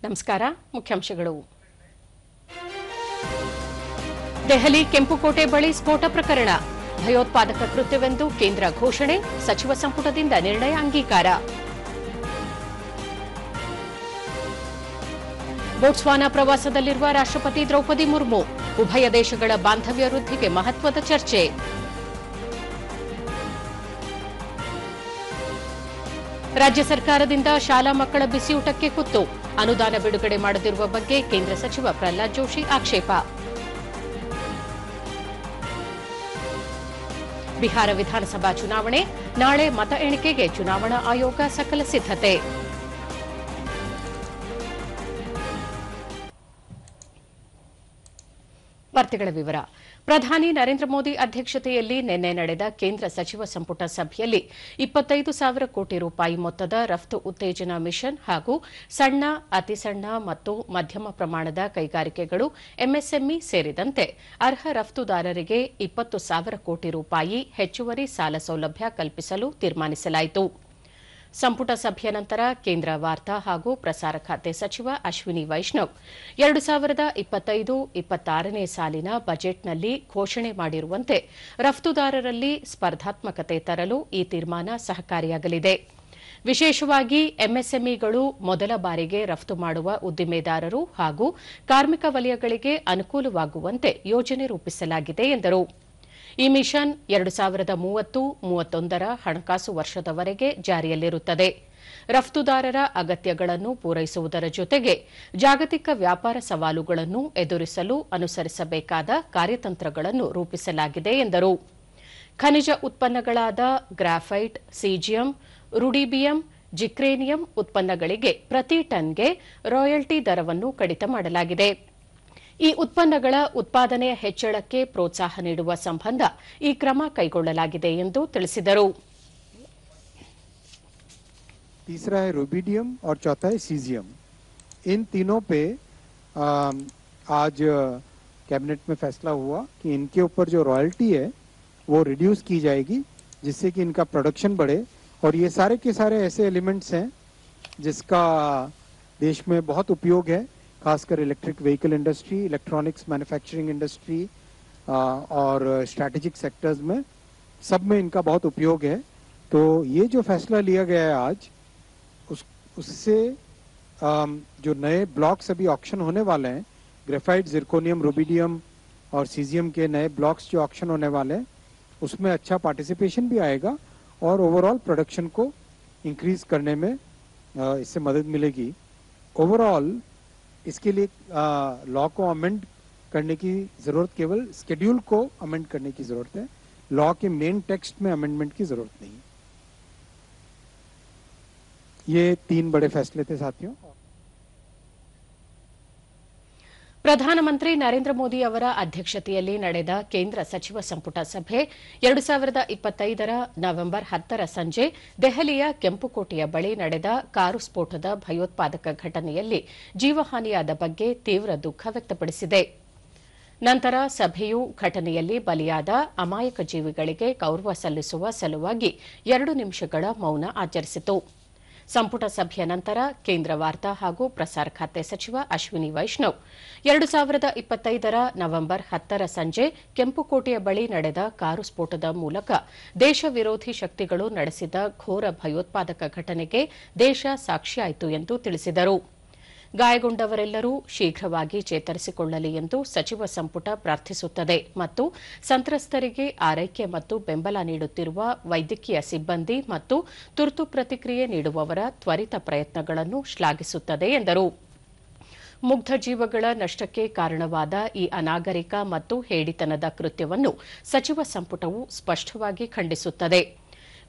ನಮಸ್ಕಾರ. ಮುಖ್ಯಾಂಶಗಳು. ದೆಹಲಿ ಕೆಂಪುಕೋಟೆ ಬಳಿ ಸ್ಫೋಟ ಪ್ರಕರಣ, ಭಯೋತ್ಪಾದಕ ಕೃತ್ಯವೆಂದು ಕೇಂದ್ರ ಘೋಷಣೆ, ಸಚಿವ ಸಂಪುಟದಿಂದ ನಿರ್ಣಯ ಅಂಗೀಕಾರ. ಬೋಟ್ಸ್ವಾನಾ ಪ್ರವಾಸದಲ್ಲಿರುವ ರಾಷ್ಟ್ರಪತಿ ದ್ರೌಪದಿ ಮುರ್ಮು, ಉಭಯ ದೇಶಗಳ ಬಾಂಧವ್ಯ ವೃದ್ಧಿಗೆ ಮಹತ್ವದ ಚರ್ಚೆ. ರಾಜ್ಯ ಸರ್ಕಾರದಿಂದ ಶಾಲಾ ಮಕ್ಕಳ ಬಿಸಿಯೂಟಕ್ಕೆ ಕುತ್ತು, ಅನುದಾನ ಬಿಡುಗಡೆ ಮಾಡದಿರುವ ಬಗ್ಗೆ ಕೇಂದ್ರ ಸಚಿವ ಪ್ರಹ್ಲಾದ್ ಜೋಶಿ ಆಕ್ಷೇಪ. ಬಿಹಾರ ವಿಧಾನಸಭಾ ಚುನಾವಣೆ, ನಾಳೆ ಮತ ಎಣಿಕೆಗೆ ಚುನಾವಣಾ ಆಯೋಗ ಸಕಲ ಸಿದ್ಧತೆ. ವಾರ್ತೆಗಳ ವಿವರ. ಪ್ರಧಾನಿ ನರೇಂದ್ರ ಮೋದಿ ಅಧ್ಯಕ್ಷತೆಯಲ್ಲಿ ನಿನ್ನೆ ನಡೆದ ಕೇಂದ್ರ ಸಚಿವ ಸಂಪುಟ ಸಭೆಯಲ್ಲಿ 25,000 ಕೋಟಿ ರೂಪಾಯಿ ಮೊತ್ತದ ರಫ್ತು ಉತ್ತೇಜನ ಮಿಷನ್ ಹಾಗೂ ಸಣ್ಣ, ಅತಿಸಣ್ಣ ಮತ್ತು ಮಧ್ಯಮ ಪ್ರಮಾಣದ ಕೈಗಾರಿಕೆಗಳು ಎಂಎಸ್ಎಂಇ ಸೇರಿದಂತೆ ಅರ್ಹ ರಫ್ತುದಾರರಿಗೆ 20,000 ಕೋಟಿ ರೂಪಾಯಿ ಹೆಚ್ಚುವರಿ ಸಾಲ ಸೌಲಭ್ಯ ಕಲ್ಪಿಸಲು ತೀರ್ಮಾನಿಸಲಾಯಿತು. ಸಂಪುಟ ಸಭೆಯ ನಂತರ ಕೇಂದ್ರ ವಾರ್ತಾ ಹಾಗೂ ಪ್ರಸಾರ ಖಾತೆ ಸಚಿವ ಅಶ್ವಿನಿ ವೈಷ್ಣವ್ 2025-26ನೇ ಸಾಲಿನ ಬಜೆಟ್ನಲ್ಲಿ ಘೋಷಣೆ ಮಾಡಿರುವಂತೆ ರಫ್ತುದಾರರಲ್ಲಿ ಸ್ಪರ್ಧಾತ್ಮಕತೆ ತರಲು ಈ ತೀರ್ಮಾನ ಸಹಕಾರಿಯಾಗಲಿದೆ. ವಿಶೇಷವಾಗಿ ಎಂಎಸ್ಎಂಇಗಳು ಮೊದಲ ಬಾರಿಗೆ ರಫ್ತು ಮಾಡುವ ಉದ್ದಿಮೆದಾರರು ಹಾಗೂ ಕಾರ್ಮಿಕ ವಲಯಗಳಿಗೆ ಅನುಕೂಲವಾಗುವಂತೆ ಯೋಜನೆ ರೂಪಿಸಲಾಗಿದೆ ಎಂದರು. ಈ ಮಿಷನ್ 2030-31ರ ಹಣಕಾಸು ವರ್ಷದವರೆಗೆ ಜಾರಿಯಲ್ಲಿರುತ್ತದೆ. ರಫ್ತುದಾರರ ಅಗತ್ಯಗಳನ್ನು ಪೂರೈಸುವುದರ ಜೊತೆಗೆ ಜಾಗತಿಕ ವ್ಯಾಪಾರ ಸವಾಲುಗಳನ್ನು ಎದುರಿಸಲು ಅನುಸರಿಸಬೇಕಾದ ಕಾರ್ಯತಂತ್ರಗಳನ್ನು ರೂಪಿಸಲಾಗಿದೆ ಎಂದರು. ಖನಿಜ ಉತ್ಪನ್ನಗಳಾದ ಗ್ರಾಫೈಟ್, ಸೀಜಿಯಂ, ರುಡಿಬಿಯಂ, ಜಿಕ್ರೇನಿಯಂ ಉತ್ಪನ್ನಗಳಿಗೆ ಪ್ರತಿ ಟನ್ಗೆ ರಾಯಲ್ಟಿ ದರವನ್ನು ಕಡಿತ ಮಾಡಲಾಗಿದೆ. ಈ ಉತ್ಪನ್ನಗಳ ಉತ್ಪಾದನೆಯ ಹೆಚ್ಚಳಕ್ಕೆ ಪ್ರೋತ್ಸಾಹ ನೀಡುವ ಸಂಬಂಧ ಈ ಕ್ರಮ ಕೈಗೊಳ್ಳಲಾಗಿದೆ ಎಂದು ತಿಳಿಸಿದರು. तीसरा है रूबिडियम और चौथा है सीजियम. इन तीनों पे आज कैबिनेट में फैसला हुआ कि इनके ऊपर जो रॉयल्टी है वो रिड्यूस की जाएगी, जिससे कि इनका प्रोडक्शन बढ़े. और ये सारे के सारे ऐसे एलिमेंट्स हैं जिसका देश में बहुत उपयोग है, खासकर electric vehicle industry, electronics manufacturing industry और स्ट्रैटेजिक सेक्टर्स में, सब में इनका बहुत उपयोग है. तो ये जो फैसला लिया गया है आज, उससे जो नए ब्लॉक्स अभी ऑक्शन होने वाले हैं, ग्रेफाइट, जिरकोनियम, रूबिडियम और सीजियम के नए ब्लॉक्स जो ऑक्शन होने वाले हैं, उसमें अच्छा पार्टिसिपेशन भी आएगा और ओवरऑल प्रोडक्शन को इंक्रीज करने में इससे मदद मिलेगी. ओवरऑल इसके लिए लॉ को अमेंड करने की जरूरत, केवल शेड्यूल को अमेंड करने की जरूरत है. लॉ के मेन टेक्स्ट में अमेंडमेंट की जरूरत नहीं. ये 3 बड़े फैसले थे साथियों. ಪ್ರಧಾನಮಂತ್ರಿ ನರೇಂದ್ರ ಮೋದಿ ಅವರ ಅಧ್ಯಕ್ಷತೆಯಲ್ಲಿ ನಡೆದ ಕೇಂದ್ರ ಸಚಿವ ಸಂಪುಟ ಸಭೆ 2025ರ ನವೆಂಬರ್ 10ರ ಸಂಜೆ ದೆಹಲಿಯ ಕೆಂಪುಕೋಟೆಯ ಬಳಿ ನಡೆದ ಕಾರು ಸ್ಫೋಟದ ಭಯೋತ್ಪಾದಕ ಘಟನೆಯಲ್ಲಿ ಜೀವಹಾನಿಯಾದ ಬಗ್ಗೆ ತೀವ್ರ ದುಃಖ ವ್ಯಕ್ತಪಡಿಸಿದೆ. ನಂತರ ಸಭೆಯು ಘಟನೆಯಲ್ಲಿ ಬಲಿಯಾದ ಅಮಾಯಕ ಜೀವಿಗಳಿಗೆ ಗೌರವ ಸಲ್ಲಿಸುವ ಸಲುವಾಗಿ 2 ನಿಮಿಷಗಳ ಮೌನ ಆಚರಿಸಿತು. ಸಂಪುಟ ಸಭೆಯ ನಂತರ ಕೇಂದ್ರ ವಾರ್ತಾ ಹಾಗೂ ಪ್ರಸಾರ ಖಾತೆ ಸಚಿವ ಅಶ್ವಿನಿ ವೈಷ್ಣವ್ 2025ರ ನವೆಂಬರ್ 10ರ ಸಂಜೆ ಕೆಂಪುಕೋಟೆಯ ಬಳಿ ನಡೆದ ಕಾರು ಸ್ಫೋಟದ ಮೂಲಕ ದೇಶ ವಿರೋಧಿ ಶಕ್ತಿಗಳು ನಡೆಸಿದ ಘೋರ ಭಯೋತ್ಪಾದಕ ಘಟನೆಗೆ ದೇಶ ಸಾಕ್ಷಿಯಾಯಿತು ಎಂದು ತಿಳಿಸಿದರು. ಗಾಯಗೊಂಡವರೆಲ್ಲರೂ ಶೀಘ್ರವಾಗಿ ಚೇತರಿಸಿಕೊಳ್ಳಲಿ ಎಂದು ಸಚಿವ ಸಂಪುಟ ಪ್ರಾರ್ಥಿಸುತ್ತದೆ ಮತ್ತು ಸಂತ್ರಸ್ತರಿಗೆ ಆರೈಕೆ ಮತ್ತು ಬೆಂಬಲ ನೀಡುತ್ತಿರುವ ವೈದ್ಯಕೀಯ ಸಿಬ್ಬಂದಿ ಮತ್ತು ತುರ್ತು ಪ್ರತಿಕ್ರಿಯೆ ನೀಡುವವರ ತ್ವರಿತ ಪ್ರಯತ್ನಗಳನ್ನು ಶ್ಲಾಘಿಸುತ್ತದೆ ಎಂದರು. ಮುಗ್ಧ ಜೀವಗಳ ನಷ್ಟಕ್ಕೆ ಕಾರಣವಾದ ಈ ಅನಾಗರಿಕ ಮತ್ತು ಹೇಡಿತನದ ಕೃತ್ಯವನ್ನು ಸಚಿವ ಸಂಪುಟವು ಸ್ಪಷ್ಟವಾಗಿ ಖಂಡಿಸುತ್ತದೆ.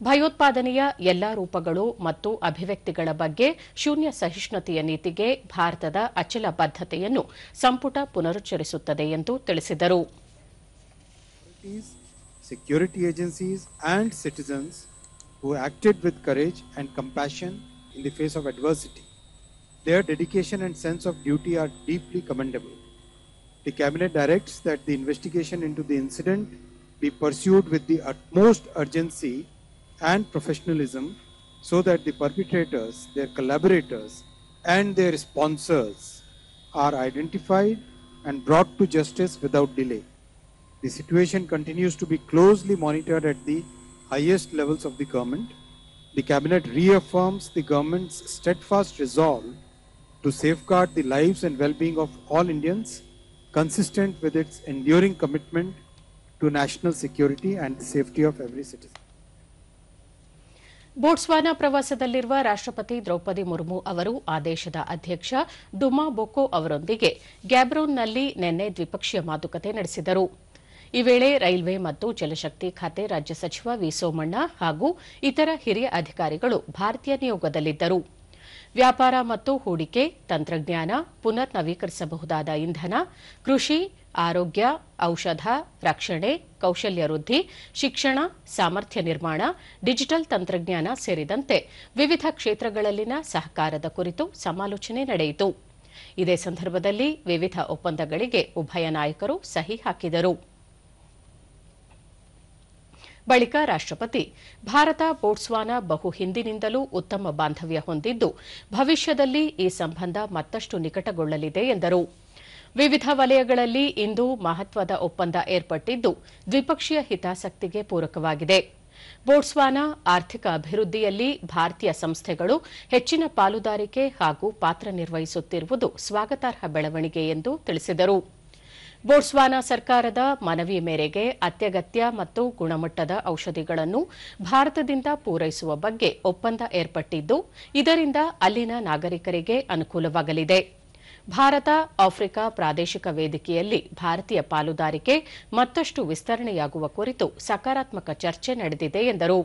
ಭಯೋತ್ಪಾದನೆಯ ಎಲ್ಲಾ ರೂಪಗಳು ಮತ್ತು ಅಭಿವ್ಯಕ್ತಿಗಳ ಬಗ್ಗೆ ಶೂನ್ಯ ಸಹಿಷ್ಣುತೆಯ ನೀತಿಗೆ ಭಾರತದ ಅಚಲ ಬದ್ಧತೆಯನ್ನು ಸಂಪುಟ ಪುನರುಚ್ಚರಿಸುತ್ತದೆ ಎಂದು ತಿಳಿಸಿದರು. Security agencies and citizens who acted with courage and compassion in the face of adversity. Their dedication and sense of duty are deeply commendable. The Cabinet directs that the investigation into the incident be pursued with the utmost urgency and professionalism so that the perpetrators, their collaborators and their sponsors are identified and brought to justice without delay. The situation continues to be closely monitored at the highest levels of the government. The Cabinet reaffirms the government's steadfast resolve to safeguard the lives and well-being of all Indians, consistent with its enduring commitment to national security and the safety of every citizen. Botswana ಪ್ರವಾಸದಲ್ಲಿರುವ ರಾಷ್ಟ್ರಪತಿ ದ್ರೌಪದಿ ಮುರ್ಮು ಅವರು ಆ ದೇಶದ ಅಧ್ಯಕ್ಷ ಡುಮಾ ಬೊಕೊ ಅವರೊಂದಿಗೆ ಗ್ಯಾಬ್ರೋನ್ನಲ್ಲಿ ನಿನ್ನೆ ದ್ವಿಪಕ್ಷೀಯ ಮಾತುಕತೆ ನಡೆಸಿದರು. ಈ ವೇಳೆ ರೈಲ್ವೆ ಮತ್ತು ಜಲಶಕ್ತಿ ಖಾತೆ ರಾಜ್ಯ ಸಚಿವ ವಿ ಸೋಮಣ್ಣ ಹಾಗೂ ಇತರ ಹಿರಿಯ ಅಧಿಕಾರಿಗಳು ಭಾರತೀಯ ನಿಯೋಗದಲ್ಲಿದ್ದರು. ವ್ಯಾಪಾರ ಮತ್ತು ಹೂಡಿಕೆ, ತಂತ್ರಜ್ಞಾನ, ಪುನರ್ ನವೀಕರಿಸಬಹುದಾದ ಇಂಧನ, ಕೃಷಿ, ಆರೋಗ್ಯ, ಔಷಧ, ರಕ್ಷಣೆ, ಕೌಶಲ್ಯ ವೃದ್ಧಿ, ಶಿಕ್ಷಣ, ಸಾಮರ್ಥ್ಯ ನಿರ್ಮಾಣ, ಡಿಜಿಟಲ್ ತಂತ್ರಜ್ಞಾನ ಸೇರಿದಂತೆ ವಿವಿಧ ಕ್ಷೇತ್ರಗಳಲ್ಲಿನ ಸಹಕಾರದ ಕುರಿತು ಸಮಾಲೋಚನೆ ನಡೆಯಿತು. ಇದೇ ಸಂದರ್ಭದಲ್ಲಿ ವಿವಿಧ ಒಪ್ಪಂದಗಳಿಗೆ ಉಭಯ ನಾಯಕರು ಸಹಿ ಹಾಕಿದರು. ಬಳಿಕ ರಾಷ್ಟ್ರಪತಿ ಭಾರತ ಬೋಟ್ಸ್ವಾನಾ ಬಹು ಹಿಂದಿನಿಂದಲೂ ಉತ್ತಮ ಬಾಂಧವ್ಯ ಹೊಂದಿದ್ದು ಭವಿಷ್ಯದಲ್ಲಿ ಈ ಸಂಬಂಧ ಮತ್ತಷ್ಟು ನಿಕಟಗೊಳ್ಳಲಿದೆ ಎಂದರು. ವಿವಿಧ ವಲಯಗಳಲ್ಲಿ ಇಂದು ಮಹತ್ವದ ಒಪ್ಪಂದ ಏರ್ಪಟ್ಟಿದ್ದು ದ್ವಿಪಕ್ಷೀಯ ಹಿತಾಸಕ್ತಿಗೆ ಪೂರಕವಾಗಿದೆ. ಬೋಟ್ಸ್ವಾನಾ ಆರ್ಥಿಕ ಅಭಿವೃದ್ಧಿಯಲ್ಲಿ ಭಾರತೀಯ ಸಂಸ್ಥೆಗಳು ಹೆಚ್ಚಿನ ಪಾಲುದಾರಿಕೆ ಹಾಗೂ ಪಾತ್ರ ನಿರ್ವಹಿಸುತ್ತಿರುವುದು ಸ್ವಾಗತಾರ್ಹ ಬೆಳವಣಿಗೆ ಎಂದು ತಿಳಿಸಿದರು. ಬೋಟ್ಸ್ವಾನಾ ಸರ್ಕಾರದ ಮನವಿ ಮೇರೆಗೆ ಅತ್ಯಗತ್ಯ ಮತ್ತು ಗುಣಮಟ್ಟದ ಔಷಧಿಗಳನ್ನು ಭಾರತದಿಂದ ಪೂರೈಸುವ ಬಗ್ಗೆ ಒಪ್ಪಂದ ಏರ್ಪಟ್ಟಿದ್ದು ಇದರಿಂದ ಅಲ್ಲಿನ ನಾಗರಿಕರಿಗೆ ಅನುಕೂಲವಾಗಲಿದೆ. ಭಾರತ ಆಫ್ರಿಕಾ ಪ್ರಾದೇಶಿಕ ವೇದಿಕೆಯಲ್ಲಿ ಭಾರತೀಯ ಪಾಲುದಾರಿಕೆ ಮತ್ತಷ್ಟು ವಿಸ್ತರಣೆಯಾಗುವ ಕುರಿತು ಸಕಾರಾತ್ಮಕ ಚರ್ಚೆ ನಡೆದಿದೆ ಎಂದರು.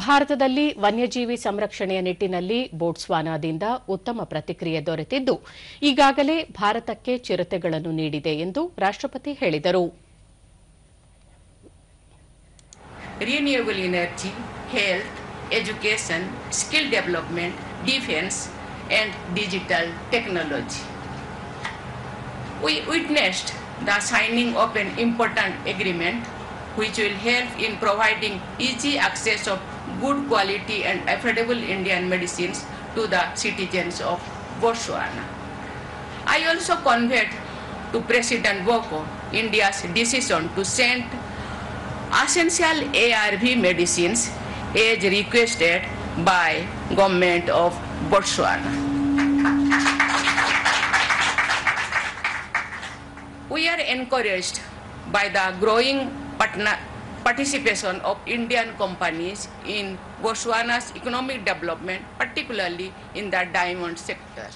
ಭಾರತದಲ್ಲಿ ವನ್ಯಜೀವಿ ಸಂರಕ್ಷಣೆಯ ನಿಟ್ಟಿನಲ್ಲಿ ಬೋಟ್ಸ್ವಾನಾದಿಂದ ಉತ್ತಮ ಪ್ರತಿಕ್ರಿಯೆ ದೊರೆತಿದ್ದು ಈಗಾಗಲೇ ಭಾರತಕ್ಕೆ ಚಿರತೆಗಳನ್ನು ನೀಡಿದೆ ಎಂದು ರಾಷ್ಟ್ರಪತಿ ಹೇಳಿದರು. Renewable energy, health, education, skill development, defense and digital technology. We witnessed the signing of an important agreement which will help in providing easy access of good quality and affordable Indian medicines to the citizens of Botswana. I also conveyed to President Boko India's decision to send essential ARV medicines as requested by government of Botswana. We are encouraged by the growing participation of Indian companies in Botswana's economic development, particularly in the diamond sector.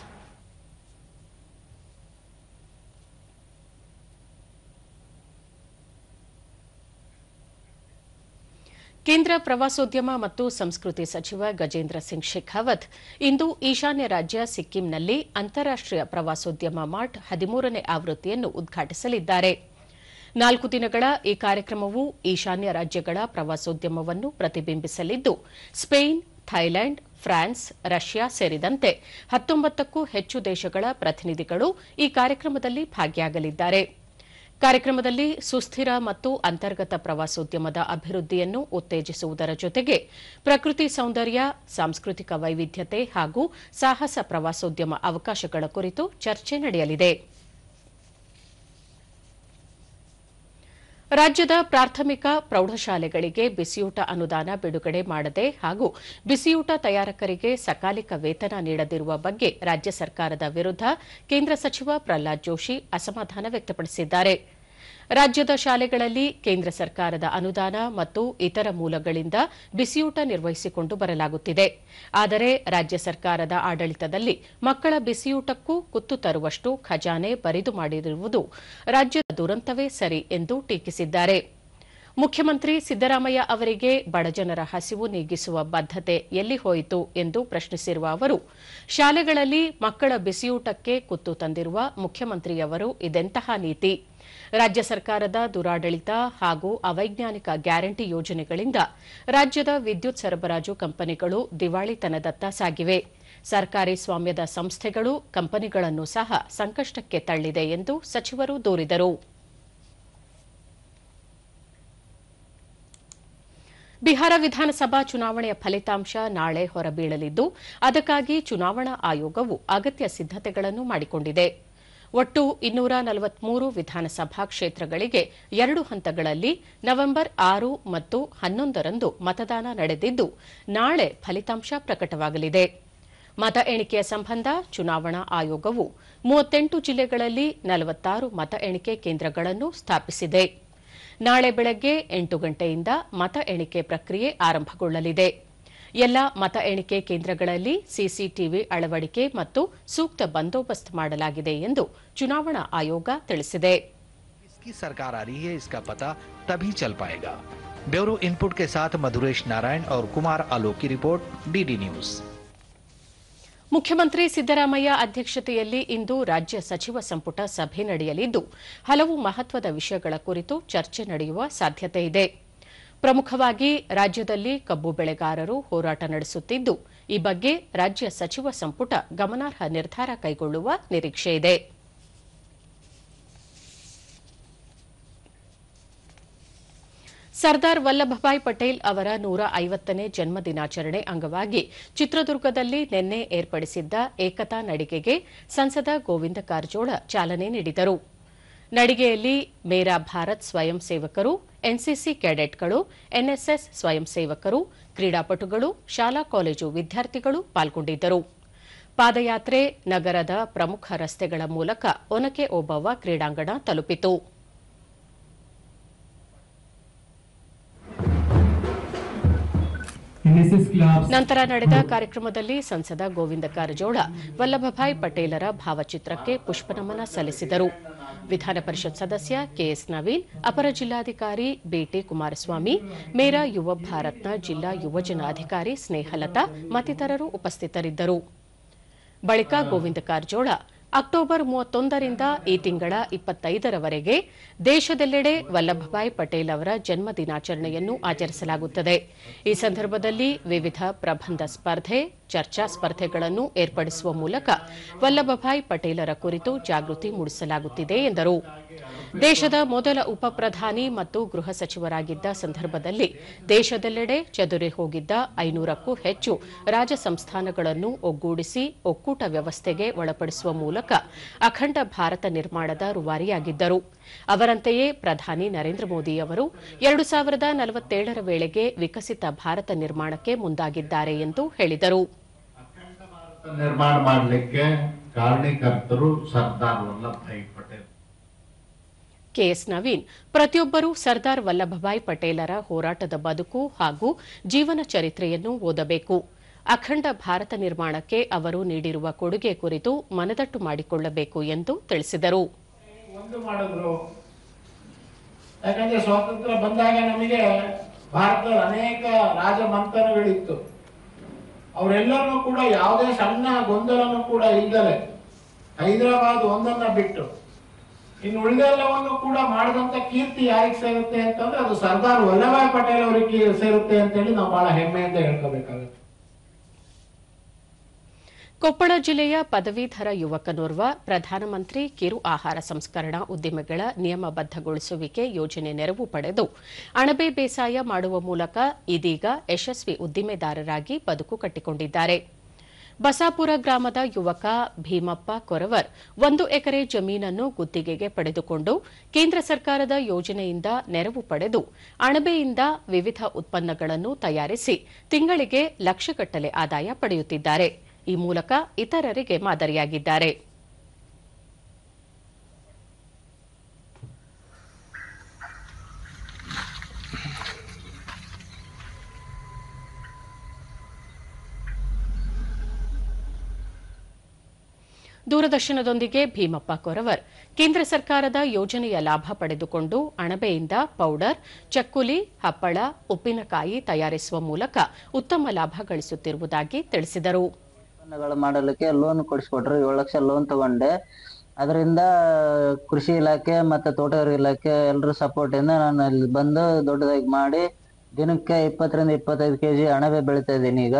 ಕೇಂದ್ರ ಪ್ರವಾಸೋದ್ಯಮ ಮತ್ತು ಸಂಸ್ಕೃತಿ ಸಚಿವ ಗಜೇಂದ್ರ ಸಿಂಗ್ ಶೇಖಾವತ್ ಇಂದು ಈಶಾನ್ಯ ರಾಜ್ಯ ಸಿಕ್ಕಿಂನಲ್ಲಿ ಅಂತಾರಾಷ್ಟೀಯ ಪ್ರವಾಸೋದ್ಯಮ mart 13ನೇ ಆವೃತ್ತಿಯನ್ನು ಉದ್ಘಾಟಿಸಲಿದ್ದಾರೆ. 4 ದಿನಗಳ ಈ ಕಾರ್ಯಕ್ರಮವು ಈಶಾನ್ಯ ರಾಜ್ಯಗಳ ಪ್ರವಾಸೋದ್ಯಮವನ್ನು ಪ್ರತಿಬಿಂಬಿಸಲಿದ್ದು ಸ್ಪೇನ್, ಥೈಲ್ಯಾಂಡ್, ಫ್ರಾನ್ಸ್, ರಷ್ಯಾ ಸೇರಿದಂತೆ 19ಕ್ಕೂ ಹೆಚ್ಚು ದೇಶಗಳ ಪ್ರತಿನಿಧಿಗಳು ಈ ಕಾರ್ಯಕ್ರಮದಲ್ಲಿ ಭಾಗಿಯಾಗಲಿದ್ದಾರೆ. ಕಾರ್ಯಕ್ರಮದಲ್ಲಿ ಸುಸ್ಥಿರ ಮತ್ತು ಅಂತರ್ಗತ ಪ್ರವಾಸೋದ್ಯಮದ ಅಭಿವೃದ್ಧಿಯನ್ನು ಉತ್ತೇಜಿಸುವುದರ ಜೊತೆಗೆ ಪ್ರಕೃತಿ ಸೌಂದರ್ಯ, ಸಾಂಸ್ಕೃತಿಕ ವೈವಿಧ್ಯತೆ ಹಾಗೂ ಸಾಹಸ ಪ್ರವಾಸೋದ್ಯಮ ಅವಕಾಶಗಳ ಕುರಿತು ಚರ್ಚೆ ನಡೆಯಲಿದೆ. ರಾಜ್ಯದ ಪ್ರಾಥಮಿಕ ಪ್ರೌಢಶಾಲೆಗಳಿಗೆ ಬಿಸಿಯೂಟ ಅನುದಾನ ಬಿಡುಗಡೆ ಮಾಡದೆ ಹಾಗೂ ಬಿಸಿಯೂಟ ತಯಾರಕರಿಗೆ ಸಕಾಲಿಕ ವೇತನ ನೀಡದಿರುವ ಬಗ್ಗೆ ರಾಜ್ಯ ಸರ್ಕಾರದ ವಿರುದ್ಧ ಕೇಂದ್ರ ಸಚಿವ ಪ್ರಹ್ಲಾದ್ ಜೋಶಿ ಅಸಮಾಧಾನ ವ್ಯಕ್ತಪಡಿಸಿದ್ದಾರೆ. ರಾಜ್ಯದ ಶಾಲೆಗಳಲ್ಲಿ ಕೇಂದ್ರ ಸರ್ಕಾರದ ಅನುದಾನ ಮತ್ತು ಇತರ ಮೂಲಗಳಿಂದ ಬಿಸಿಯೂಟ ನಿರ್ವಹಿಸಿಕೊಂಡು ಬರಲಾಗುತ್ತಿದೆ. ಆದರೆ ರಾಜ್ಯ ಸರ್ಕಾರದ ಆಡಳಿತದಲ್ಲಿ ಮಕ್ಕಳ ಬಿಸಿಯೂಟಕ್ಕೂ ಕುತ್ತು ತರುವಷ್ಟು ಖಜಾನೆ ಬರಿದು ಮಾಡಿರುವುದು ರಾಜ್ಯದ ದುರಂತವೇ ಸರಿ ಎಂದು ಟೀಕಿಸಿದ್ದಾರೆ. ಮುಖ್ಯಮಂತ್ರಿ ಸಿದ್ದರಾಮಯ್ಯ ಅವರಿಗೆ ಬಡಜನರ ಹಸಿವು ನೀಗಿಸುವ ಬದ್ಧತೆ ಎಲ್ಲಿ ಹೋಯಿತು ಎಂದು ಪ್ರಶ್ನಿಸಿರುವ ಅವರು, ಶಾಲೆಗಳಲ್ಲಿ ಮಕ್ಕಳ ಬಿಸಿಯೂಟಕ್ಕೆ ಕುತ್ತು ತಂದಿರುವ ಮುಖ್ಯಮಂತ್ರಿಯವರು ಇದೆಂತಹ ನೀತಿ? ರಾಜ್ಯ ಸರ್ಕಾರದ ದುರಾಡಳಿತ ಹಾಗೂ ಅವೈಜ್ಞಾನಿಕ ಗ್ಯಾರಂಟಿ ಯೋಜನೆಗಳಿಂದ ರಾಜ್ಯದ ವಿದ್ಯುತ್ ಸರಬರಾಜು ಕಂಪನಿಗಳು ದಿವಾಳಿತನದತ್ತ ಸಾಗಿವೆ. ಸರ್ಕಾರಿ ಸ್ವಾಮ್ಯದ ಸಂಸ್ಥೆಗಳು ಕಂಪನಿಗಳನ್ನು ಸಹ ಸಂಕಷ್ಟಕ್ಕೆ ತಳ್ಳಿದೆ ಎಂದು ಸಚಿವರು ದೂರಿದರು. ಬಿಹಾರ ವಿಧಾನಸಭಾ ಚುನಾವಣೆಯ ಫಲಿತಾಂಶ ನಾಳೆ ಹೊರಬೀಳಲಿದ್ದು ಅದಕ್ಕಾಗಿ ಚುನಾವಣಾ ಆಯೋಗವು ಅಗತ್ಯ ಸಿದ್ದತೆಗಳನ್ನು ಮಾಡಿಕೊಂಡಿದೆ. ಒಟ್ಟು 243 ವಿಧಾನಸಭಾ ಕ್ಷೇತ್ರಗಳಿಗೆ 2 ಹಂತಗಳಲ್ಲಿ ನವೆಂಬರ್ 6 ಮತ್ತು 11ರಂದು ಮತದಾನ ನಡೆದಿದ್ದು ನಾಳೆ ಫಲಿತಾಂಶ ಪ್ರಕಟವಾಗಲಿದೆ. ಮತ ಎಣಿಕೆಯ ಸಂಬಂಧ ಚುನಾವಣಾ ಆಯೋಗವು 38 ಜಿಲ್ಲೆಗಳಲ್ಲಿ 46 ಮತ ಎಣಿಕೆ ಕೇಂದ್ರಗಳನ್ನು ಸ್ಥಾಪಿಸಿದೆ. ನಾಳೆ ಬೆಳಗ್ಗೆ 8 ಗಂಟೆಯಿಂದ ಮತ ಎಣಿಕೆ ಪ್ರಕ್ರಿಯೆ ಆರಂಭಗೊಳ್ಳಲಿದೆ. ಎಲ್ಲ ಮತ ಎಣಿಕೆ ಕೇಂದ್ರಗಳಲ್ಲಿ ಸಿಸಿಟಿವಿ ಅಳವಡಿಕೆ ಮತ್ತು ಸೂಕ್ತ ಬಂದೋಬಸ್ತ್ ಮಾಡಲಾಗಿದೆ ಎಂದು ಚುನಾವಣಾ ಆಯೋಗ ತಿಳಿಸಿದೆ. इसकी सरकार आ रही है, इसका पता तभी चल पाएगा। ब्यूरो इनपुट के साथ मधुरेश नारायण और कुमार आलोक की रिपोर्ट, डीडी न्यूज। ಮುಖ್ಯಮಂತ್ರಿ ಸಿದ್ದರಾಮಯ್ಯ ಅಧ್ಯಕ್ಷತೆಯಲ್ಲಿ ಇಂದು ರಾಜ್ಯ ಸಚಿವ ಸಂಪುಟ ಸಭೆ ನಡೆಯಲಿದ್ದು ಹಲವು ಮಹತ್ವದ ವಿಷಯಗಳ ಕುರಿತು ಚರ್ಚೆ ನಡೆಯುವ ಸಾಧ್ಯತೆಯಿದೆ. ಪ್ರಮುಖವಾಗಿ ರಾಜ್ಯದಲ್ಲಿ ಕಬ್ಬು ಬೆಳೆಗಾರರು ಹೋರಾಟ ನಡೆಸುತ್ತಿದ್ದು ಈ ಬಗ್ಗೆ ರಾಜ್ಯ ಸಚಿವ ಸಂಪುಟ ಗಮನಾರ್ಹ ನಿರ್ಧಾರ ಕೈಗೊಳ್ಳುವ ನಿರೀಕ್ಷೆಯಿದೆ. ಸರ್ದಾರ್ ವಲ್ಲಭಭಾಯ್ ಪಟೇಲ್ ಅವರ 150ನೇ ಜನ್ಮದಿನಾಚರಣೆ ಅಂಗವಾಗಿ ಚಿತ್ರದುರ್ಗದಲ್ಲಿ ನಿನ್ನೆ ಏರ್ಪಡಿಸಿದ್ದ ಏಕತಾ ನಡಿಗೆಗೆ ಸಂಸದ ಗೋವಿಂದ ಕಾರಜೋಳ ಚಾಲನೆ ನೀಡಿದರು. ನಡಿಗೆಯಲ್ಲಿ ಮೇರಾ ಭಾರತ್ ಸ್ವಯಂ ಸೇವಕರು, ಎನ್ಸಿಸಿ ಕೆಡೆಟ್ಗಳು, ಎನ್ಎಸ್ಎಸ್ ಸ್ವಯಂ ಸೇವಕರು, ಕ್ರೀಡಾಪಟುಗಳು, ಶಾಲಾ ಕಾಲೇಜು ವಿದ್ಯಾರ್ಥಿಗಳು ಪಾಲ್ಗೊಂಡಿದ್ದರು. ಪಾದಯಾತ್ರೆ ನಗರದ ಪ್ರಮುಖ ರಸ್ತೆಗಳ ಮೂಲಕ ಒನಕೆ ಓಬವ್ವ ಕ್ರೀಡಾಂಗಣ ತಲುಪಿತು. ನಂತರ ನಡೆದ ಕಾರ್ಯಕ್ರಮದಲ್ಲಿ ಸಂಸದ ಗೋವಿಂದ ಕಾರಜೋಳ ವಲ್ಲಭಭಾಯ್ ಪಟೇಲರ ಭಾವಚಿತ್ರಕ್ಕೆ ಪುಷ್ಪನಮನ ಸಲ್ಲಿಸಿದರು. ವಿಧಾನ ಪರಿಷತ್ ಸದಸ್ಯ ಕೆಎಸ್ ನವೀನ್, ಅಪರ ಜಿಲ್ಲಾಧಿಕಾರಿ ಬಿಟಿ ಕುಮಾರಸ್ವಾಮಿ, ಮೇರಾ ಯುವ ಭಾರತ್ನ ಜಿಲ್ಲಾ ಯುವಜನ ಅಧಿಕಾರಿ ಸ್ನೇಹಲತಾ ಮತ್ತಿತರರು ಉಪಸ್ಥಿತರಿದ್ದರು. ಬಳಿಕ ಗೋವಿಂದ ಕಾರಜೋಳ ಅಕ್ಟೋಬರ್ 31ರಿಂದ ಈ ತಿಂಗಳ 25ರವರೆಗೆ ದೇಶದೆಲ್ಲೆಡೆ ವಲ್ಲಭಭಾಯ್ ಪಟೇಲ್ ಅವರ ಜನ್ಮ ದಿನಾಚರಣೆಯನ್ನು ಆಚರಿಸಲಾಗುತ್ತದೆ. ಈ ಸಂದರ್ಭದಲ್ಲಿ ವಿವಿಧ ಪ್ರಬಂಧ ಸ್ಪರ್ಧೆ, ಚರ್ಚಾ ಸ್ಪರ್ಧೆಗಳನ್ನು ಏರ್ಪಡಿಸುವ ಮೂಲಕ ವಲ್ಲಭಭಾಯ್ ಪಟೇಲರ ಕುರಿತು ಜಾಗೃತಿ ಮೂಡಿಸಲಾಗುತ್ತಿದೆ ಎಂದರು. ದೇಶದ ಮೊದಲ ಉಪ ಪ್ರಧಾನಿ ಮತ್ತು ಗೃಹ ಸಚಿವರಾಗಿದ್ದ ಸಂದರ್ಭದಲ್ಲಿ ದೇಶದೆಲ್ಲೆಡೆ ಚದುರಿ ಹೋಗಿದ್ದ 500ಕ್ಕೂ ಹೆಚ್ಚು ರಾಜ ಸಂಸ್ಥಾನಗಳನ್ನು ಒಗ್ಗೂಡಿಸಿ ಒಕ್ಕೂಟ ವ್ಯವಸ್ಥೆಗೆ ಒಳಪಡಿಸುವ ಮೂಲಕ ಅಖಂಡ ಭಾರತ ನಿರ್ಮಾಣದ ರೂವಾರಿಯಾಗಿದ್ದರು. ಅವರಂತೆಯೇ ಪ್ರಧಾನಿ ನರೇಂದ್ರ ಮೋದಿ ಅವರು 2047ರ ವೇಳೆಗೆ ವಿಕಸಿತ ಭಾರತ ನಿರ್ಮಾಣಕ್ಕೆ ಮುಂದಾಗಿದ್ದಾರೆ ಎಂದು ಹೇಳಿದರು. ನಿರ್ಮಾಣ ಮಾಡಲಿಕ್ಕೆ ಕಾರಣೀಕರ್ತರು ಸರ್ದಾರ್ ವಲ್ಲಭಭಾಯ್ ಪಟೇಲ್. ಕೆಎಸ್ ನವೀನ್ ಪ್ರತಿಯೊಬ್ಬರೂ ಸರ್ದಾರ್ ವಲ್ಲಭಭಾಯ್ ಪಟೇಲರ ಹೋರಾಟದ ಬದುಕು ಹಾಗೂ ಜೀವನ ಚರಿತ್ರೆಯನ್ನು ಓದಬೇಕು. ಅಖಂಡ ಭಾರತ ನಿರ್ಮಾಣಕ್ಕೆ ಅವರು ನೀಡಿರುವ ಕೊಡುಗೆ ಕುರಿತು ಮನದಟ್ಟು ಮಾಡಿಕೊಳ್ಳಬೇಕು ಎಂದು ತಿಳಿಸಿದರು. ಯಾಕಂದ್ರೆ ಸ್ವಾತಂತ್ರ್ಯ ಬಂದಾಗ ನಮಗೆ ಭಾರತದ ಅನೇಕ ರಾಜಮಂಥನಗಳಿತ್ತು. ಅವರೆಲ್ಲರೂ ಕೂಡ ಯಾವುದೇ ಸಣ್ಣ ಗೊಂದಲನೂ ಕೂಡ ಇಲ್ಲದೆ ಹೈದರಾಬಾದ್ ಒಂದನ್ನ ಬಿಟ್ಟು ಇನ್ನು ಉಳಿದೆಲ್ಲವನ್ನು ಕೂಡ ಮಾಡಿದಂತ ಕೀರ್ತಿ ಯಾರಿಗೆ ಸೇರುತ್ತೆ ಅಂತಂದ್ರೆ ಅದು ಸರ್ದಾರ್ ವಲ್ಲಭಾಯ್ ಪಟೇಲ್ ಅವರಿಗೆ ಸೇರುತ್ತೆ ಅಂತೇಳಿ ನಾವು ಬಹಳ ಹೆಮ್ಮೆಯಿಂದ ಹೇಳ್ಕೋಬೇಕಾಗುತ್ತೆ. ಕೊಪ್ಪಳ ಜಿಲ್ಲೆಯ ಪದವೀಧರ ಯುವಕನೋರ್ವ ಪ್ರಧಾನಮಂತ್ರಿ ಕಿರು ಆಹಾರ ಸಂಸ್ಕರಣಾ ಉದ್ದಿಮೆಗಳ ನಿಯಮಬದ್ದಗೊಳಿಸುವಿಕೆ ಯೋಜನೆ ನೆರವು ಪಡೆದು ಅಣಬೆ ಬೇಸಾಯ ಮಾಡುವ ಮೂಲಕ ಇದೀಗ ಯಶಸ್ವಿ ಉದ್ದಿಮೆದಾರರಾಗಿ ಬದುಕು ಕಟ್ಟಿಕೊಂಡಿದ್ದಾರೆ. ಬಸಾಪುರ ಗ್ರಾಮದ ಯುವಕ ಭೀಮಪ್ಪ ಕೊರವರ್ 1 ಎಕರೆ ಜಮೀನನ್ನು ಗುತ್ತಿಗೆಗೆ ಪಡೆದುಕೊಂಡು ಕೇಂದ್ರ ಸರ್ಕಾರದ ಯೋಜನೆಯಿಂದ ನೆರವು ಪಡೆದು ಅಣಬೆಯಿಂದ ವಿವಿಧ ಉತ್ಪನ್ನಗಳನ್ನು ತಯಾರಿಸಿ ತಿಂಗಳಿಗೆ ಲಕ್ಷಗಟ್ಟಲೆ ಆದಾಯ ಪಡೆಯುತ್ತಿದ್ದಾರೆ. ಈ ಮೂಲಕ ಇತರರಿಗೆ ಮಾದರಿಯಾಗಿದ್ದಾರೆ. ದೂರದರ್ಶನದೊಂದಿಗೆ ಭೀಮಪ್ಪ ಕೊರವರ್ ಕೇಂದ್ರ ಸರ್ಕಾರದ ಯೋಜನೆಯ ಲಾಭ ಪಡೆದುಕೊಂಡು ಅಣಬೆಯಿಂದ ಪೌಡರ್, ಚಕ್ಕುಲಿ, ಹಪ್ಪಳ, ಉಪ್ಪಿನಕಾಯಿ ತಯಾರಿಸುವ ಮೂಲಕ ಉತ್ತಮ ಲಾಭ ಗಳಿಸುತ್ತಿರುವುದಾಗಿ ತಿಳಿಸಿದರು. ಮಾಡಲಿಕ್ಕೆ ಲೋನ್ ಕೊಡಿಸ್ಕೊಟ್ರು. 7 ಲಕ್ಷ ಲೋನ್ ತಗೊಂಡೆ. ಅದರಿಂದ ಕೃಷಿ ಇಲಾಖೆ ಮತ್ತೆ ತೋಟಗಾರಿಕೆ ಇಲಾಖೆ ಎಲ್ಲರೂ ಸಪೋರ್ಟ್ ಇಂದ ನಾನು ಅಲ್ಲಿ ಬಂದು ದೊಡ್ಡದಾಗಿ ಮಾಡಿ ದಿನಕ್ಕೆ 20ರಿಂದ 25 ಕೆಜಿ ಅಣಬೆ ಬೆಳಿತಾ ಇದ್ದೀನಿ ಈಗ.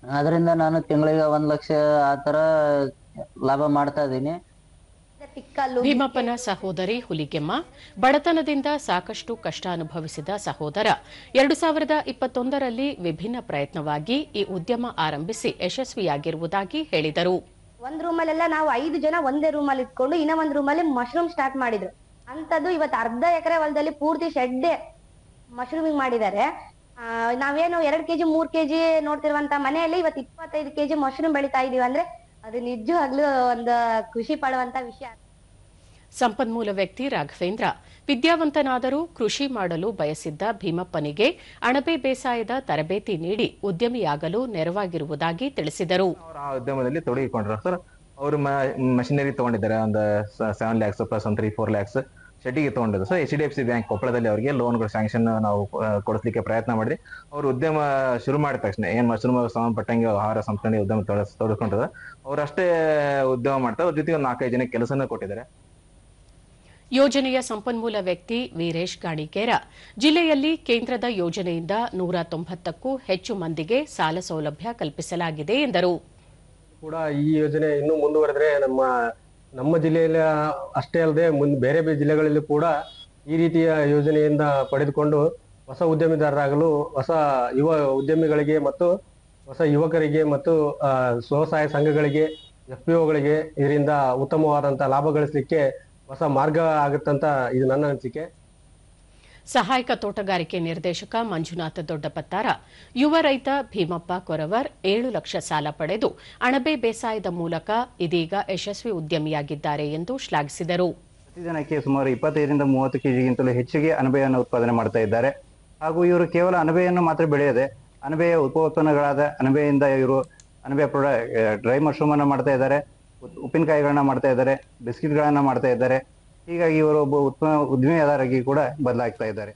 ಅದರಿಂದ ನಾನು ತಿಂಗಳಿಗೆ 1 ಲಕ್ಷ ಆ ತರ ಲಾಭ ಮಾಡ್ತಾ ಇದ್ದೀನಿ. ಟಿಕ್ಕಲ್ಲು. ಭೀಮಪ್ಪನ ಸಹೋದರಿ ಹುಲಿಗೆಮ್ಮ ಬಡತನದಿಂದ ಸಾಕಷ್ಟು ಕಷ್ಟ ಅನುಭವಿಸಿದ ಸಹೋದರ 2021ರಲ್ಲಿ ವಿಭಿನ್ನ ಪ್ರಯತ್ನವಾಗಿ ಈ ಉದ್ಯಮ ಆರಂಭಿಸಿ ಯಶಸ್ವಿಯಾಗಿರುವುದಾಗಿ ಹೇಳಿದರು. ಒಂದ್ ರೂಮಲ್ಲೆಲ್ಲ ನಾವು 5 ಜನ ಒಂದೇ ರೂಮಲ್ಲಿ ಇಟ್ಕೊಂಡು ಇನ್ನ ಒಂದ್ ರೂಮಲ್ಲಿ ಮಶ್ರೂಮ್ ಸ್ಟಾರ್ಟ್ ಮಾಡಿದ್ರು. ಅಂತದ್ದು ಇವತ್ತು ಅರ್ಧ ಎಕರೆ ಹೊಲದಲ್ಲಿ ಪೂರ್ತಿ ಶೆಡ್ಡೆ ಮಶ್ರೂಮಿಂಗ್ ಮಾಡಿದ್ದಾರೆ. ನಾವೇನು 2 kg 3 kg ನೋಡ್ತಿರುವಂತ ಮನೆಯಲ್ಲಿ ಇವತ್ತು 25 kg ಮಶ್ರೂಮ್ ಬೆಳಿತಾ ಇದೀವಿ ಅಂದ್ರೆ ಅದು ನಿಜವಾಗ್ಲೂ ಒಂದು ಖುಷಿ ಪಡುವಂತ ವಿಷಯ. ಸಂಪನ್ಮೂಲ ವ್ಯಕ್ತಿ ರಾಘವೇಂದ್ರ ವಿದ್ಯಾವಂತನಾದರೂ ಕೃಷಿ ಮಾಡಲು ಬಯಸಿದ್ದ ಭೀಮಪ್ಪನಿಗೆ ಅಣಬೆ ಬೇಸಾಯದ ತರಬೇತಿ ನೀಡಿ ಉದ್ಯಮಿಯಾಗಲು ನೆರವಾಗಿರುವುದಾಗಿ ತಿಳಿಸಿದರು. ಉದ್ಯಮದಲ್ಲಿ ತೊಡಗಿಕೊಂಡ್ರು ಸರ್. ಅವರು ಮಷಿನರಿ ತಗೊಂಡಿದ್ದಾರೆ, ಒಂದು 7 lakhs ಪ್ಲಸ್ 3-4 lakhs ಶೆಡ್ಡಿಗೆ ತಗೊಂಡಿದ್ರು ಸರ್. HDFC ಬ್ಯಾಂಕ್ ಕೊಪ್ಪಳದಲ್ಲಿ ಅವರಿಗೆ ಲೋನ್ಗಳು ಸ್ಯಾಂಕ್ಷನ್ ನಾವು ಕೊಡಿಸ್ಲಿಕ್ಕೆ ಪ್ರಯತ್ನ ಮಾಡಿದ್ರಿ. ಅವರು ಉದ್ಯಮ ಶುರು ಮಾಡಿದ ತಕ್ಷಣ ಏನ್ ಮಶ್ರೂಮ್ ಸಂಬಂಧಪಟ್ಟಂಗೆ ಆಹಾರ ಸಂಸ್ಕರಣೆ ಉದ್ಯಮ ತೊಡಗಿಕೊಂಡಿದ್ದಾರೆ. ಅವರಷ್ಟೇ ಉದ್ಯಮ ಮಾಡ್ತಾರೆ. ಅವ್ರ ಜೊತೆಗೆ ಒಂದು 4-5 ಜನಕ್ಕೆ ಕೆಲಸನ ಕೊಟ್ಟಿದ್ದಾರೆ. ಯೋಜನೆಯ ಸಂಪನ್ಮೂಲ ವ್ಯಕ್ತಿ ವೀರೇಶ್ ಗಾಣಿಗೇರ ಜಿಲ್ಲೆಯಲ್ಲಿ ಕೇಂದ್ರದ ಯೋಜನೆಯಿಂದ 190ಕ್ಕೂ ಹೆಚ್ಚು ಮಂದಿಗೆ ಸಾಲ ಸೌಲಭ್ಯ ಕಲ್ಪಿಸಲಾಗಿದೆ ಎಂದರು. ಕೂಡ ಈ ಯೋಜನೆ ಇನ್ನೂ ಮುಂದುವರೆದ್ರೆ ನಮ್ಮ ಜಿಲ್ಲೆಯಲ್ಲಿ ಅಷ್ಟೇ ಅಲ್ಲದೆ ಬೇರೆ ಬೇರೆ ಜಿಲ್ಲೆಗಳಲ್ಲಿ ಕೂಡ ಈ ರೀತಿಯ ಯೋಜನೆಯಿಂದ ಪಡೆದುಕೊಂಡು ಹೊಸ ಉದ್ಯಮಿದಾರರಾಗಲು, ಹೊಸ ಯುವ ಉದ್ಯಮಿಗಳಿಗೆ ಮತ್ತು ಹೊಸ ಯುವಕರಿಗೆ ಮತ್ತು ಸ್ವಸಹಾಯ ಸಂಘಗಳಿಗೆ, FPOಗಳಿಗೆ ಇದರಿಂದ ಉತ್ತಮವಾದಂತಹ ಲಾಭ ಗಳಿಸಲಿಕ್ಕೆ ಹೊಸ ಮಾರ್ಗ ಆಗುತ್ತಂತ ಇದು ನನ್ನ ಅನಿಸಿಕೆ. ಸಹಾಯಕ ತೋಟಗಾರಿಕೆ ನಿರ್ದೇಶಕ ಮಂಜುನಾಥ ದೊಡ್ಡಪತ್ತಾರ ಯುವ ರೈತ ಭೀಮಪ್ಪ ಕೊರವರ್ 7 ಲಕ್ಷ ಸಾಲ ಪಡೆದು ಅಣಬೆ ಬೇಸಾಯದ ಮೂಲಕ ಇದೀಗ ಯಶಸ್ವಿ ಉದ್ಯಮಿಯಾಗಿದ್ದಾರೆ ಎಂದು ಶ್ಲಾಘಿಸಿದರು. ಪ್ರತಿದಿನಕ್ಕೆ ಸುಮಾರು 25ರಿಂದ 30 ಕೆಜಿಗಿಂತಲೂ ಹೆಚ್ಚಿಗೆ ಅಣಬೆಯನ್ನು ಉತ್ಪಾದನೆ ಮಾಡ್ತಾ ಇದ್ದಾರೆ. ಹಾಗೂ ಇವರು ಕೇವಲ ಅಣಬೆಯನ್ನು ಮಾತ್ರ ಬೆಳೆಯದೆ ಅಣಬೆಯ ಉಪೋತ್ಪನ್ನಗಳಾದ ಅಣಬೆಯಿಂದ ಇವರು ಅಣಬೆ ಡ್ರೈ ಮಶ್ರೂಮ್ ಅನ್ನು ಮಾಡ್ತಾ ಇದ್ದಾರೆ, ಉಪ್ಪಿನಕಾಯಿಗಳನ್ನ ಮಾಡ್ತಾ ಇದ್ದಾರೆ, ಬಿಸ್ಕಿಟ್ಗಳನ್ನ ಮಾಡ್ತಾ ಇದ್ದಾರೆ. ಹೀಗಾಗಿ ಇವರು ಒಬ್ಬ ಉದ್ಯಮಿದಾರರಾಗಿ ಕೂಡ ಬದಲಾಗ್ತಾ ಇದ್ದಾರೆ.